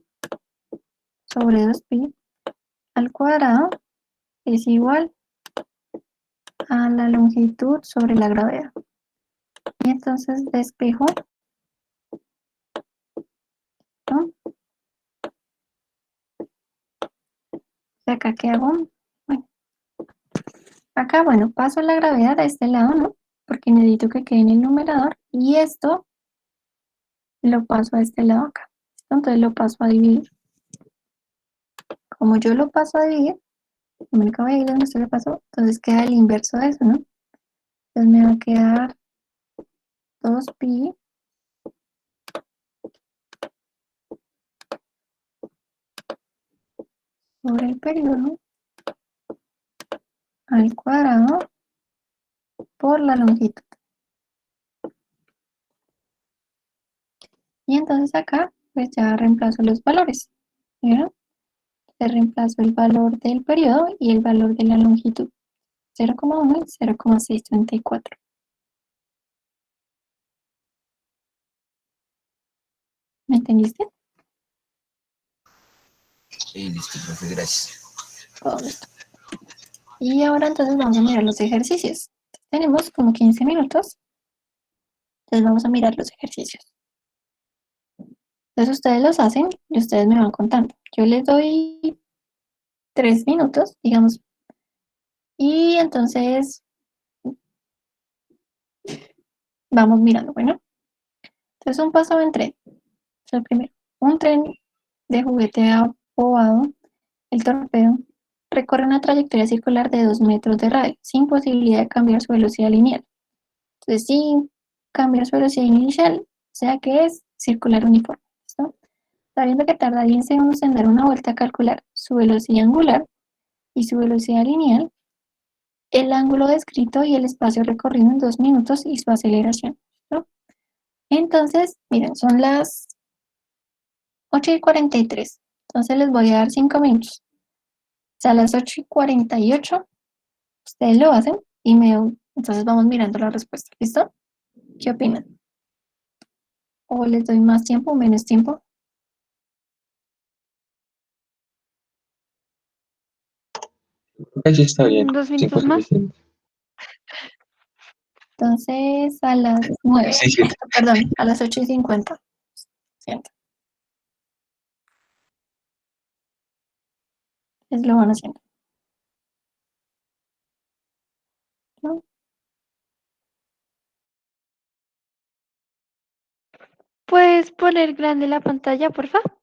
sobre 2pi al cuadrado es igual a la longitud sobre la gravedad. Y entonces despejo, ¿no? ¿Y acá qué hago? Bueno, acá, bueno, paso la gravedad a este lado, ¿no? Porque necesito que quede en el numerador. Y esto lo paso a este lado acá. Entonces lo paso a dividir. Como yo lo paso a dividir, me acabo de ir donde esto lo pasó, entonces queda el inverso de eso, ¿no? Entonces me va a quedar 2pi sobre el periodo al cuadrado por la longitud. Y entonces acá, pues ya reemplazo los valores. ¿Vieron? Le reemplazo el valor del periodo y el valor de la longitud. 0,1 y 0,634. ¿Me entendiste? Listo, profe, gracias. Todo esto. Y ahora entonces vamos a mirar los ejercicios. Tenemos como 15 minutos. Entonces vamos a mirar los ejercicios. Entonces ustedes los hacen y ustedes me van contando. Yo les doy 3 minutos, digamos. Y entonces vamos mirando, bueno. Entonces un paso en tren. Es el primero. Un tren de juguete apobado, el torpedo, recorre una trayectoria circular de 2 metros de radio, sin posibilidad de cambiar su velocidad lineal. Entonces, sin cambiar su velocidad inicial, o sea que es circular uniforme. ¿Listo? Sabiendo que tarda 10 segundos en dar una vuelta a calcular su velocidad angular y su velocidad lineal, el ángulo descrito y el espacio recorrido en 2 minutos y su aceleración. ¿No? Entonces, miren, son las 8:43. Entonces les voy a dar 5 minutos. O sea, a las 8:48, ustedes lo hacen y entonces vamos mirando la respuesta. ¿Listo? ¿Qué opinan? ¿O les doy más tiempo o menos tiempo? Ahí está bien. 2 5 minutos más. suficiente. Entonces a las 9, Sí, 7. perdón, a las 8:50. Siento. Es lo van haciendo. ¿No? ¿Puedes poner grande la pantalla, por favor?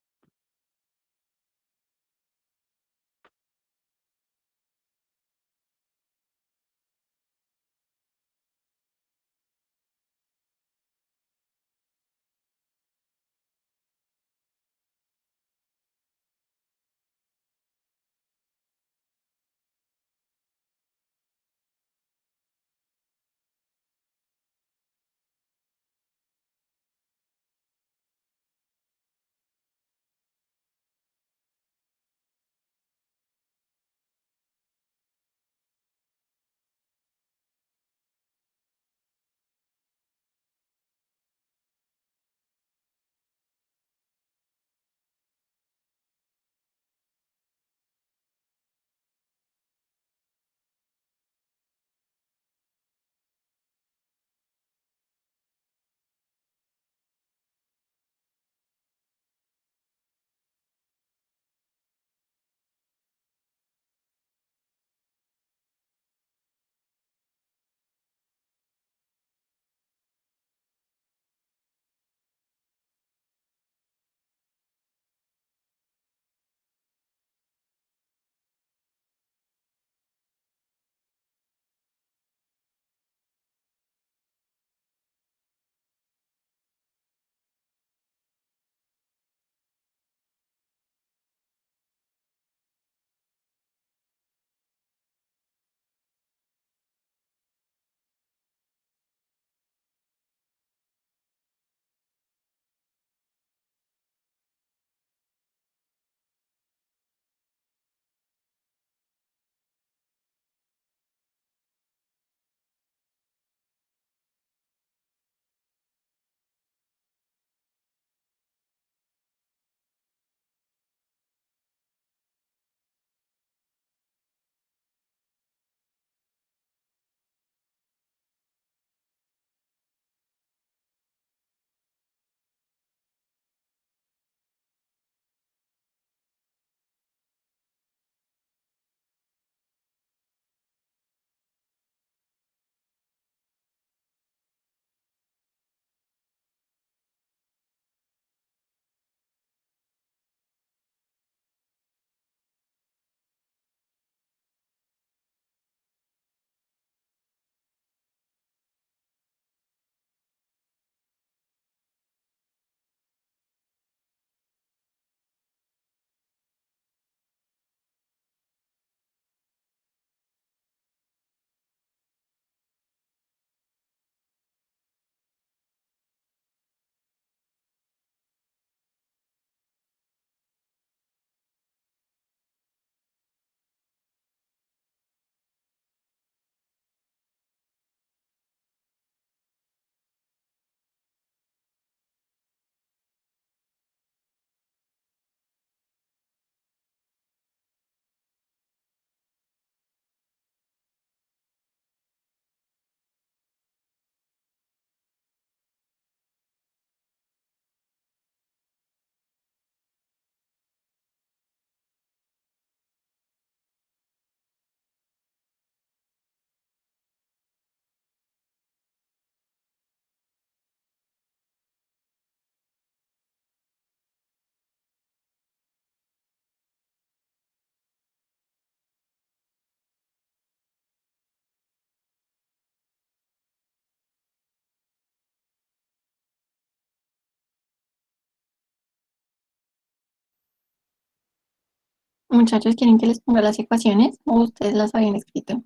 Muchachos, ¿quieren que les ponga las ecuaciones o ustedes las habían escrito?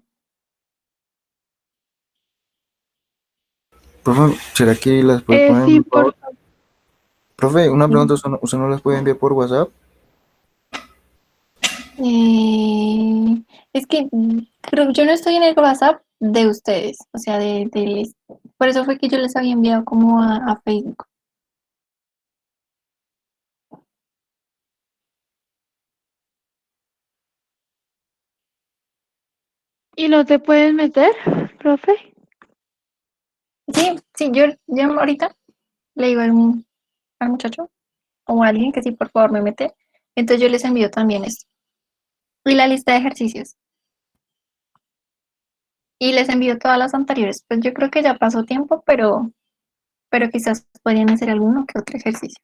Profe, ¿será que las puede poner Sí, en por favor? Profe, una pregunta, ¿usted no las puede enviar por WhatsApp? Es que creo que yo no estoy en el WhatsApp de ustedes, o sea, por eso fue que yo les había enviado como a Facebook. ¿Y no te puedes meter, profe? Sí, sí, yo ahorita le digo al muchacho o a alguien que sí, por favor, me mete. Entonces yo les envío también esto. Y la lista de ejercicios. Y les envío todas las anteriores. Pues yo creo que ya pasó tiempo, pero quizás podrían hacer alguno que otro ejercicio.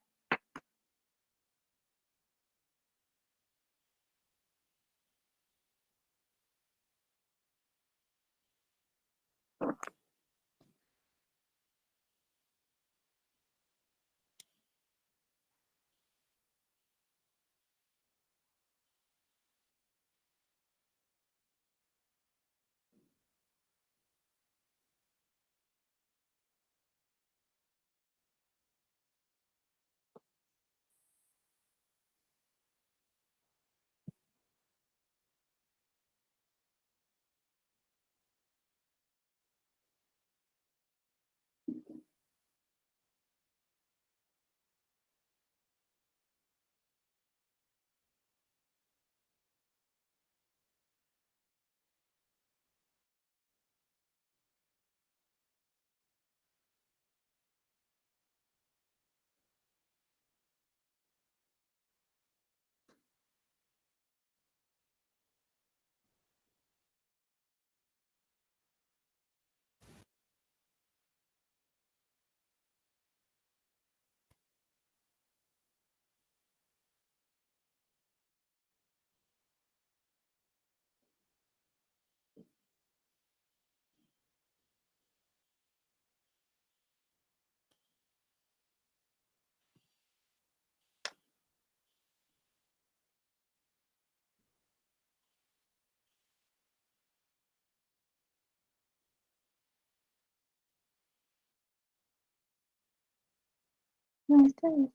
No, está bien.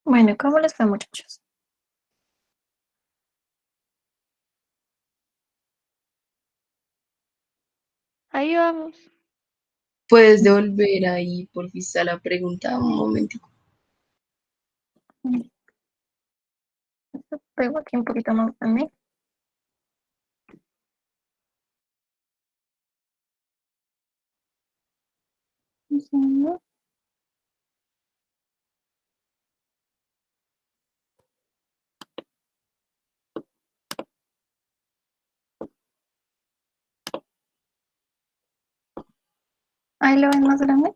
Bueno, ¿cómo les fue, muchachos? Ahí vamos. Puedes devolver ahí, por a la pregunta un momentico. Pego aquí un poquito más también. Un segundo. Ahí lo ven más grande.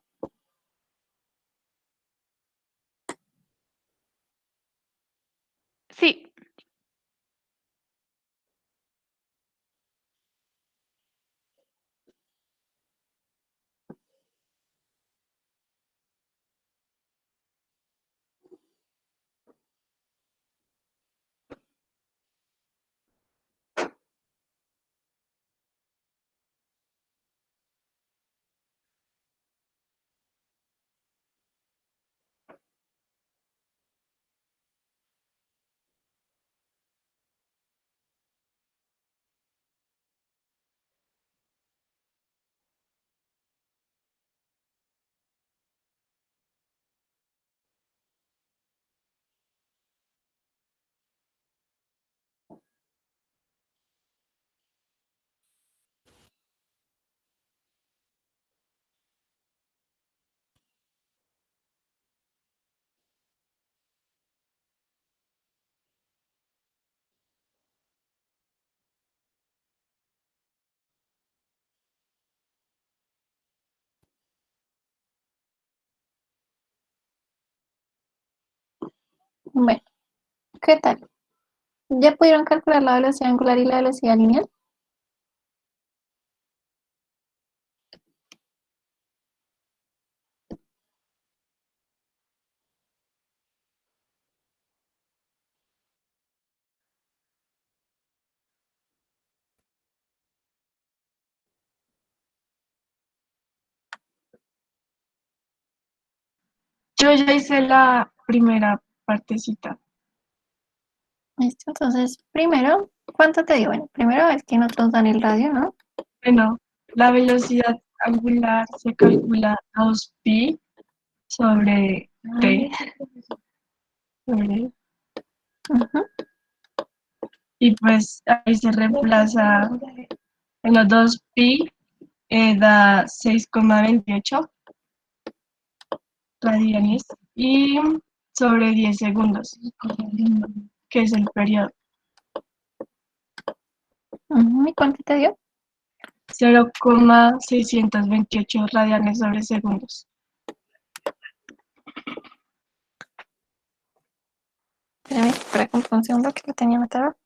Sí. Bueno, ¿qué tal? ¿Ya pudieron calcular la velocidad angular y la velocidad lineal? Yo ya hice la primera partecita. Listo, entonces, primero, ¿cuánto te dio? Bueno, primero es que nosotros dan el radio, ¿no? Bueno, la velocidad angular se calcula 2pi sobre t. Sobre- Ujú. Y pues ahí se reemplaza en los 2pi, da 6,28 radianes y sobre 10 segundos, que es el periodo. Ujú, ¿y cuánto te dio? 0,628 radianes sobre segundos. Espérame, espera un segundo que lo tenía anotado.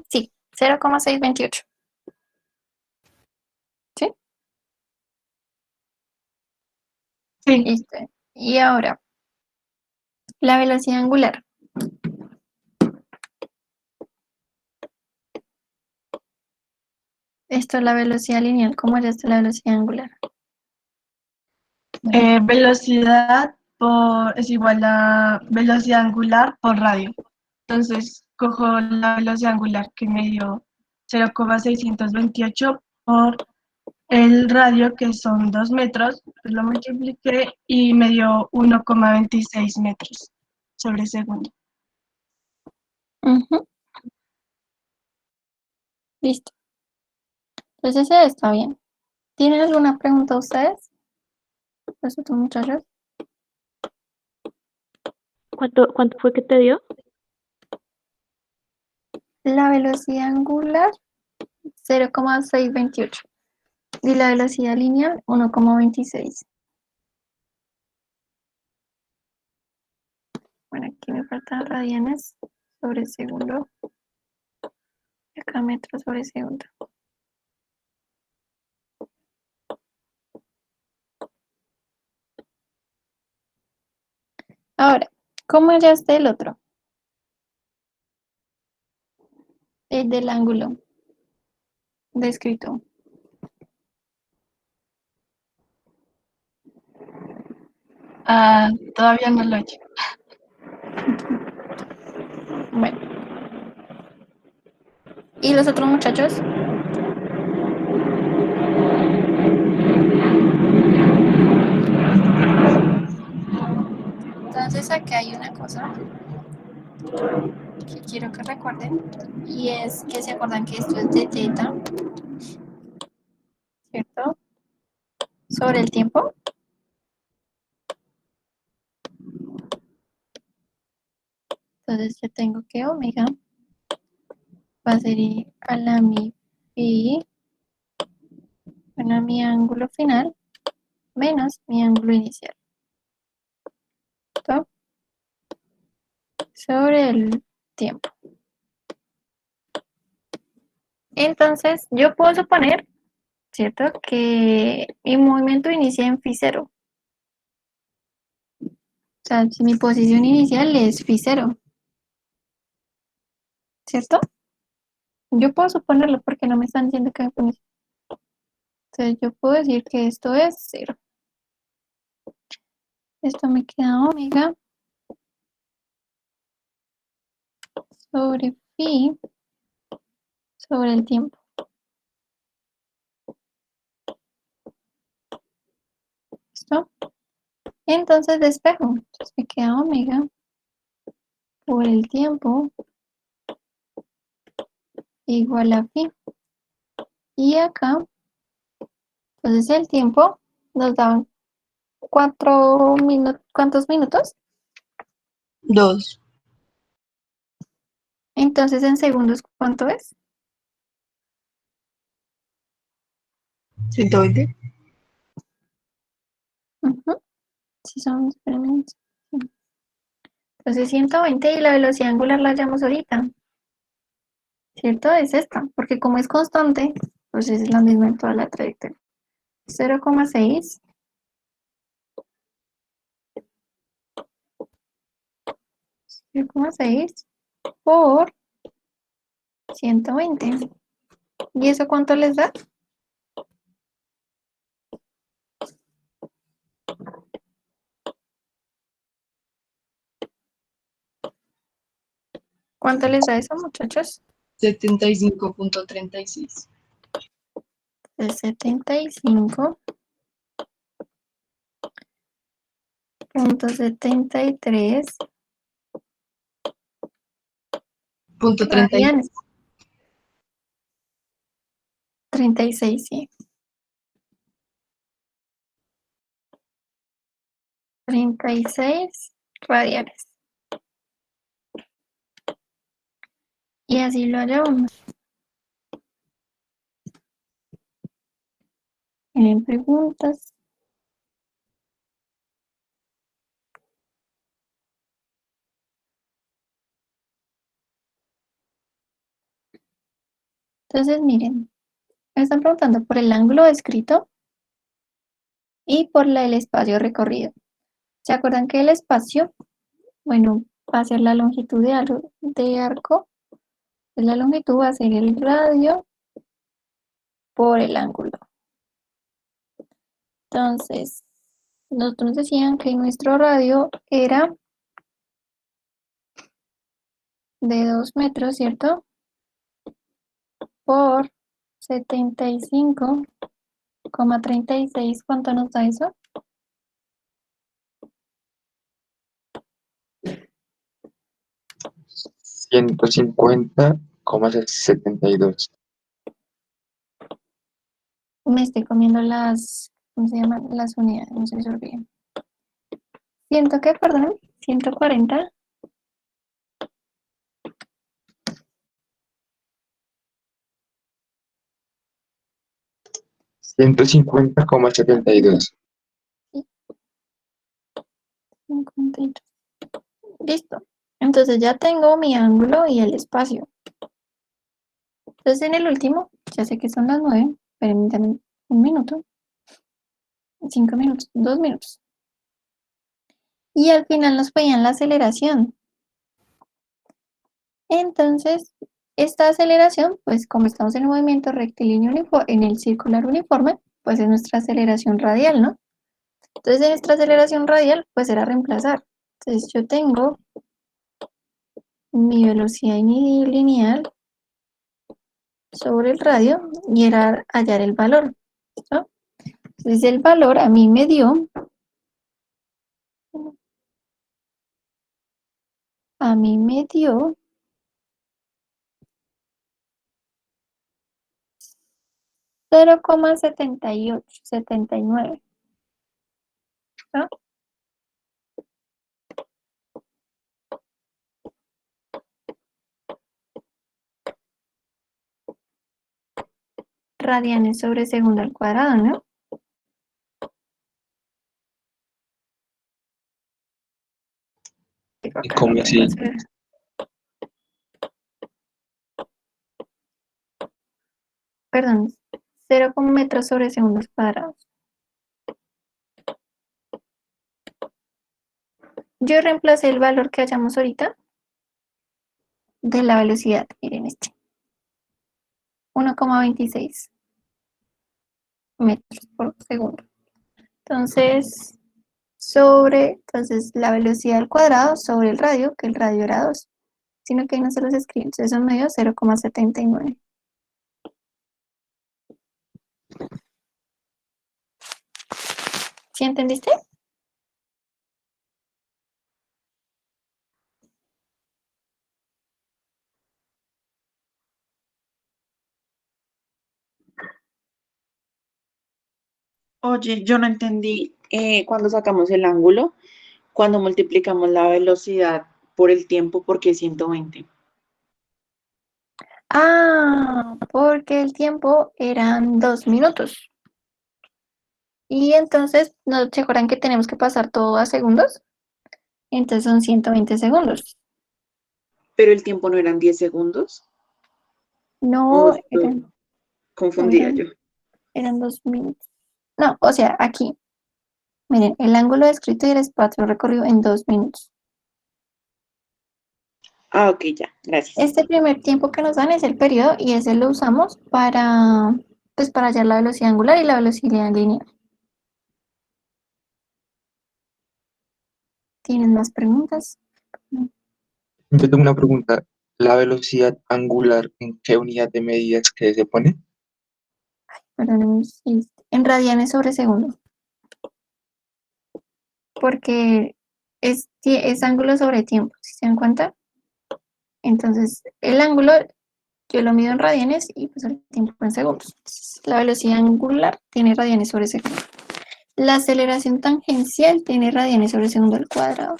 Sí, 0,628. ¿Sí? Sí, Listo. Y ahora, la velocidad angular. Esto es la velocidad lineal. ¿Cómo es esto la velocidad angular? velocidad es igual a velocidad angular por radio. Entonces, cojo la velocidad angular que me dio 0,628 por el radio, que son 2 metros, pues lo multipliqué y me dio 1,26 metros sobre segundo. Ujú, listo. Entonces ese está bien. ¿Tienen alguna pregunta ustedes? Los otros muchachos. ¿Cuánto fue que te dio? La velocidad angular 0,628 y la velocidad lineal 1,26. Bueno, aquí me faltan radianes sobre segundo. Y acá metros sobre segundo. Ahora, ¿cómo hallaste el otro? El del ángulo descrito. Todavía no lo he hecho. Bueno. ¿Y los otros muchachos? Entonces aquí hay una cosa que quiero que recuerden y es que se acuerdan que esto es de teta, ¿cierto? Sobre el tiempo. Entonces yo tengo que omega va a ser igual a mi phi, bueno, mi ángulo final menos mi ángulo inicial, ¿cierto? Sobre el tiempo. Entonces yo puedo suponer, ¿cierto? Que mi movimiento inicia en phi 0. O sea, si mi posición inicial es phi 0, ¿cierto? Yo puedo suponerlo porque no me están diciendo que me pone. Entonces yo puedo decir que esto es 0. Esto me queda omega sobre phi sobre el tiempo. ¿Listo? Entonces despejo. Entonces me queda omega por el tiempo igual a phi. Y acá, entonces el tiempo nos da 4 minutos. ¿Cuántos minutos? 2. Entonces en segundos, ¿cuánto es? 120. Si son experimentos. Entonces 120 y la velocidad angular la hallamos ahorita. ¿Cierto? Es esta, porque como es constante, pues es la misma en toda la trayectoria. 0,6 0,6 por 120. ¿Y eso cuánto les da? ¿Cuánto les da eso, muchachos? 75.36. De 75.73 Punto 30. radianes. 36, sí. 36 radianes. Y así lo hallamos. ¿Tienen preguntas? Entonces, miren, me están preguntando por el ángulo descrito y por el espacio recorrido. ¿Se acuerdan que el espacio, bueno, va a ser la longitud de arco? La longitud va a ser el radio por el ángulo. Entonces, nosotros decían que nuestro radio era de 2 metros, ¿cierto? Por 75,36. ¿Cuánto nos da eso? 150,72. Me estoy comiendo las, ¿cómo se llaman? Las unidades, no se olviden. ¿Ciento qué, perdón? 140. $150,72. 52. Listo. Entonces ya tengo mi ángulo y el espacio. Entonces en el último, ya sé que son las 9, permítanme un minuto, 5 minutos, 2 minutos. Y al final nos pedían la aceleración. Entonces, esta aceleración, pues como estamos en el movimiento rectilíneo en el circular uniforme, pues es nuestra aceleración radial, ¿no? Entonces en nuestra aceleración radial, pues era reemplazar. Entonces yo tengo mi velocidad lineal sobre el radio y era hallar el valor, ¿no? Entonces el valor a mí me dio 0,7879, ¿no? Radianes sobre segundo al cuadrado, ¿no? ¿Y cómo así? Perdón, 0 metros sobre segundos cuadrados. Yo reemplacé el valor que hallamos ahorita de la velocidad, miren este, 1,26 metros por segundo. Entonces, entonces la velocidad al cuadrado sobre el radio, que el radio era 2, sino que ahí no se los escriben, entonces eso me dio 0,79. ¿Sí entendiste? Oye, yo no entendí cuando sacamos el ángulo, cuando multiplicamos la velocidad por el tiempo, ¿por qué 120? Ah, porque el tiempo eran 2 minutos. Y entonces, ¿no se acuerdan que tenemos que pasar todo a segundos? Entonces son 120 segundos. Pero el tiempo no eran 10 segundos. No, O confundía yo. eran 2 minutos. No, o sea, aquí, miren, el ángulo descrito y el espacio recorrido en 2 minutos. Ah, ok, ya, gracias. Este primer tiempo que nos dan es el periodo y ese lo usamos para, pues, para hallar la velocidad angular y la velocidad lineal. ¿Tienen más preguntas? Yo tengo una pregunta. la velocidad angular, ¿en qué unidad de medida es que se pone? Perdón, en radianes sobre segundo, porque es ángulo sobre tiempo, ¿si se dan cuenta? Entonces, el ángulo yo lo mido en radianes y pues el tiempo en segundos. Entonces, la velocidad angular tiene radianes sobre segundo. La aceleración tangencial tiene radianes sobre segundo al cuadrado.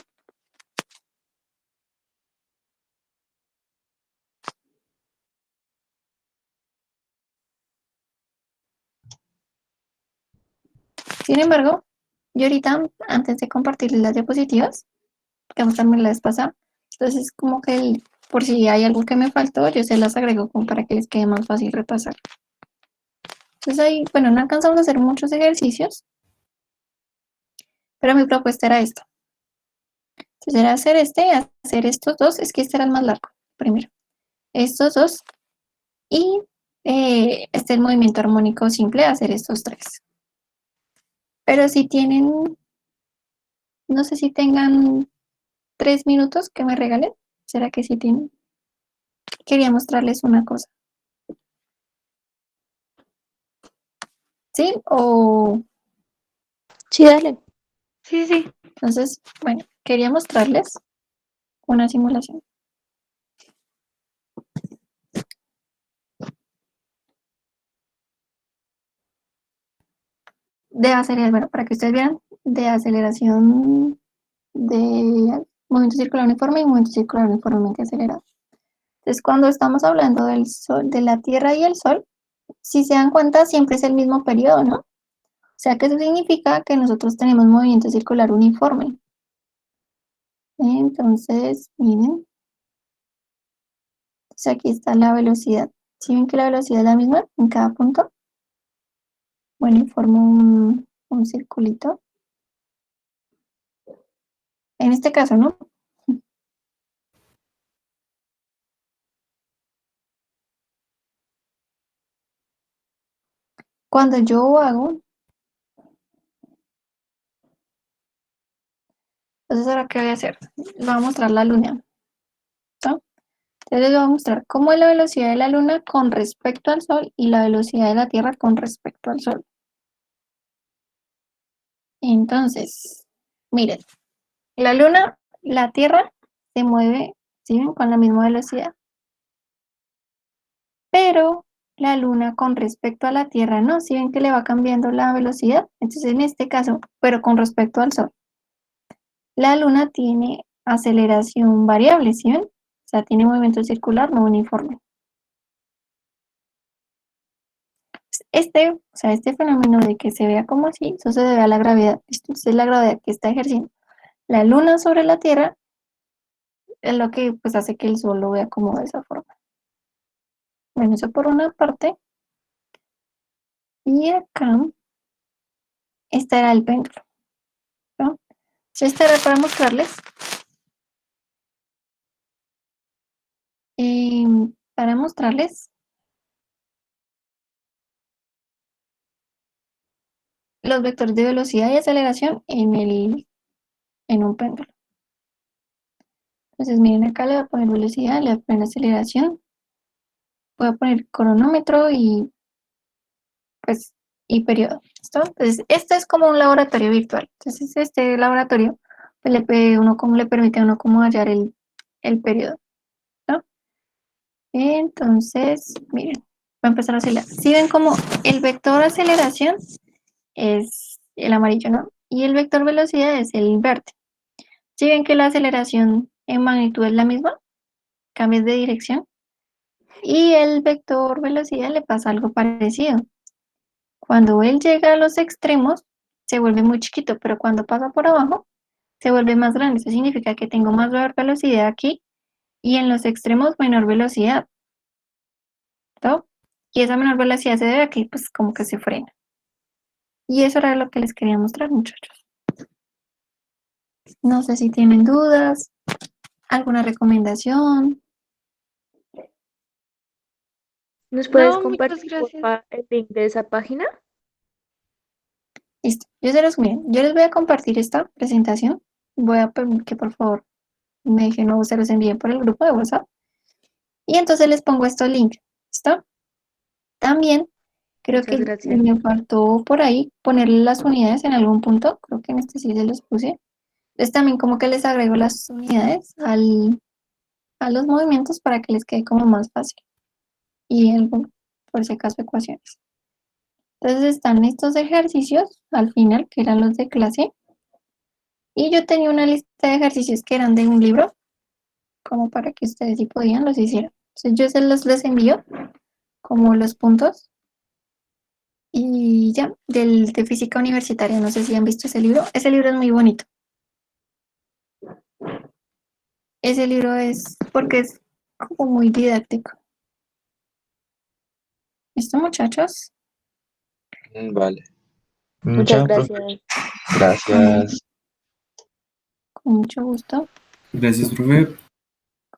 Sin embargo, yo ahorita, antes de compartirles las diapositivas, que vamos también la vez pasada, entonces como que por si hay algo que me faltó, yo se las agrego como para que les quede más fácil repasar. Entonces ahí, bueno, no alcanzamos a hacer muchos ejercicios, pero mi propuesta era esta. Entonces era hacer hacer estos dos, es que este era el más largo, primero. Estos dos, y el movimiento armónico simple, hacer estos tres. Pero si tienen, no sé si tengan 3 minutos que me regalen, ¿será que sí tienen? Quería mostrarles una cosa. ¿Sí? O Sí, dale. Sí, sí. entonces, bueno, quería mostrarles una simulación. De aceleración, bueno, para que ustedes vean, de aceleración de movimiento circular uniforme y movimiento circular uniformemente acelerado. Entonces, cuando estamos hablando del Sol, de la Tierra y el Sol, si se dan cuenta, siempre es el mismo periodo, ¿no? O sea que eso significa que nosotros tenemos movimiento circular uniforme. Entonces, miren. Entonces aquí está la velocidad. ¿Sí ven que la velocidad es la misma en cada punto? Bueno, y formo un circulito. En este caso, ¿no? Cuando yo hago, entonces ahora qué voy a hacer, les voy a mostrar la luna, ¿no? Entonces les voy a mostrar cómo es la velocidad de la luna con respecto al sol y la velocidad de la Tierra con respecto al sol. Entonces, miren, la luna, la Tierra se mueve, ¿sí ven? Con la misma velocidad. Pero la luna con respecto a la Tierra no, ¿sí ven que le va cambiando la velocidad? Entonces en este caso, pero con respecto al sol. La luna tiene aceleración variable, ¿sí ven? O sea, tiene movimiento circular no uniforme. Este fenómeno de que se vea como así, eso se debe a la gravedad. Esto es la gravedad que está ejerciendo la luna sobre la Tierra, es lo que pues hace que el sol lo vea como de esa forma. Bueno, eso por una parte. Y acá, este era el péndulo, ¿no? Este era para mostrarles. Para mostrarles los vectores de velocidad y aceleración en un péndulo. Entonces miren acá, le voy a poner velocidad, le voy a poner aceleración, voy a poner cronómetro y pues y periodo. ¿Listo? Entonces este es como un laboratorio virtual. Entonces este laboratorio pues, le permite a uno como hallar el periodo, ¿no? Entonces miren, voy a empezar a acelerar. Si ven como el vector aceleración es el amarillo, ¿no? Y el vector velocidad es el verde. Si ven que la aceleración en magnitud es la misma, cambios de dirección, y el vector velocidad le pasa algo parecido. Cuando él llega a los extremos, se vuelve muy chiquito, pero cuando pasa por abajo, se vuelve más grande. Eso significa que tengo más velocidad aquí y en los extremos menor velocidad, ¿no? Y esa menor velocidad se debe a que pues como que se frena. Y eso era lo que les quería mostrar, muchachos. No sé si tienen dudas, alguna recomendación. ¿Nos puedes No, muchas compartir, gracias. porfa, el link de esa página? Listo. Yo les voy a compartir esta presentación. Voy a pedir que por favor se los envíen por el grupo de WhatsApp. Y entonces les pongo estos links. ¿Listo? También creo Muchas que gracias. me faltó por ahí ponerle las unidades en algún punto. Creo que en este sí se los puse. Entonces también como que les agrego las unidades a los movimientos para que les quede como más fácil. Y algo, por si acaso, ecuaciones. Entonces están estos ejercicios al final, que eran los de clase. Y yo tenía una lista de ejercicios que eran de un libro, como para que ustedes si podían los hicieran. Entonces yo se los les envío como los puntos. Y ya, de física universitaria, no sé si han visto ese libro. Ese libro es muy bonito. Ese libro es porque es como muy didáctico. ¿Listo, muchachos? Vale, Muchas Chao, profe. gracias. gracias. Con mucho gusto, Gracias, profe.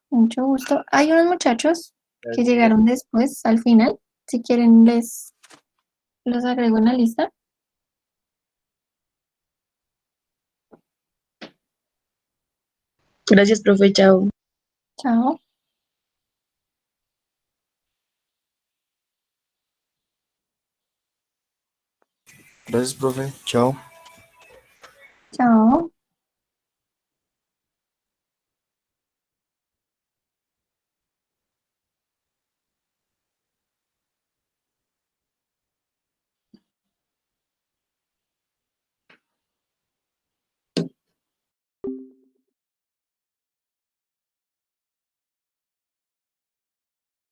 con mucho gusto. Hay unos muchachos que Gracias. llegaron después, al final. Si quieren, les los agrego en la lista. Gracias, profe, chao. Chao. Gracias, profe. Chao.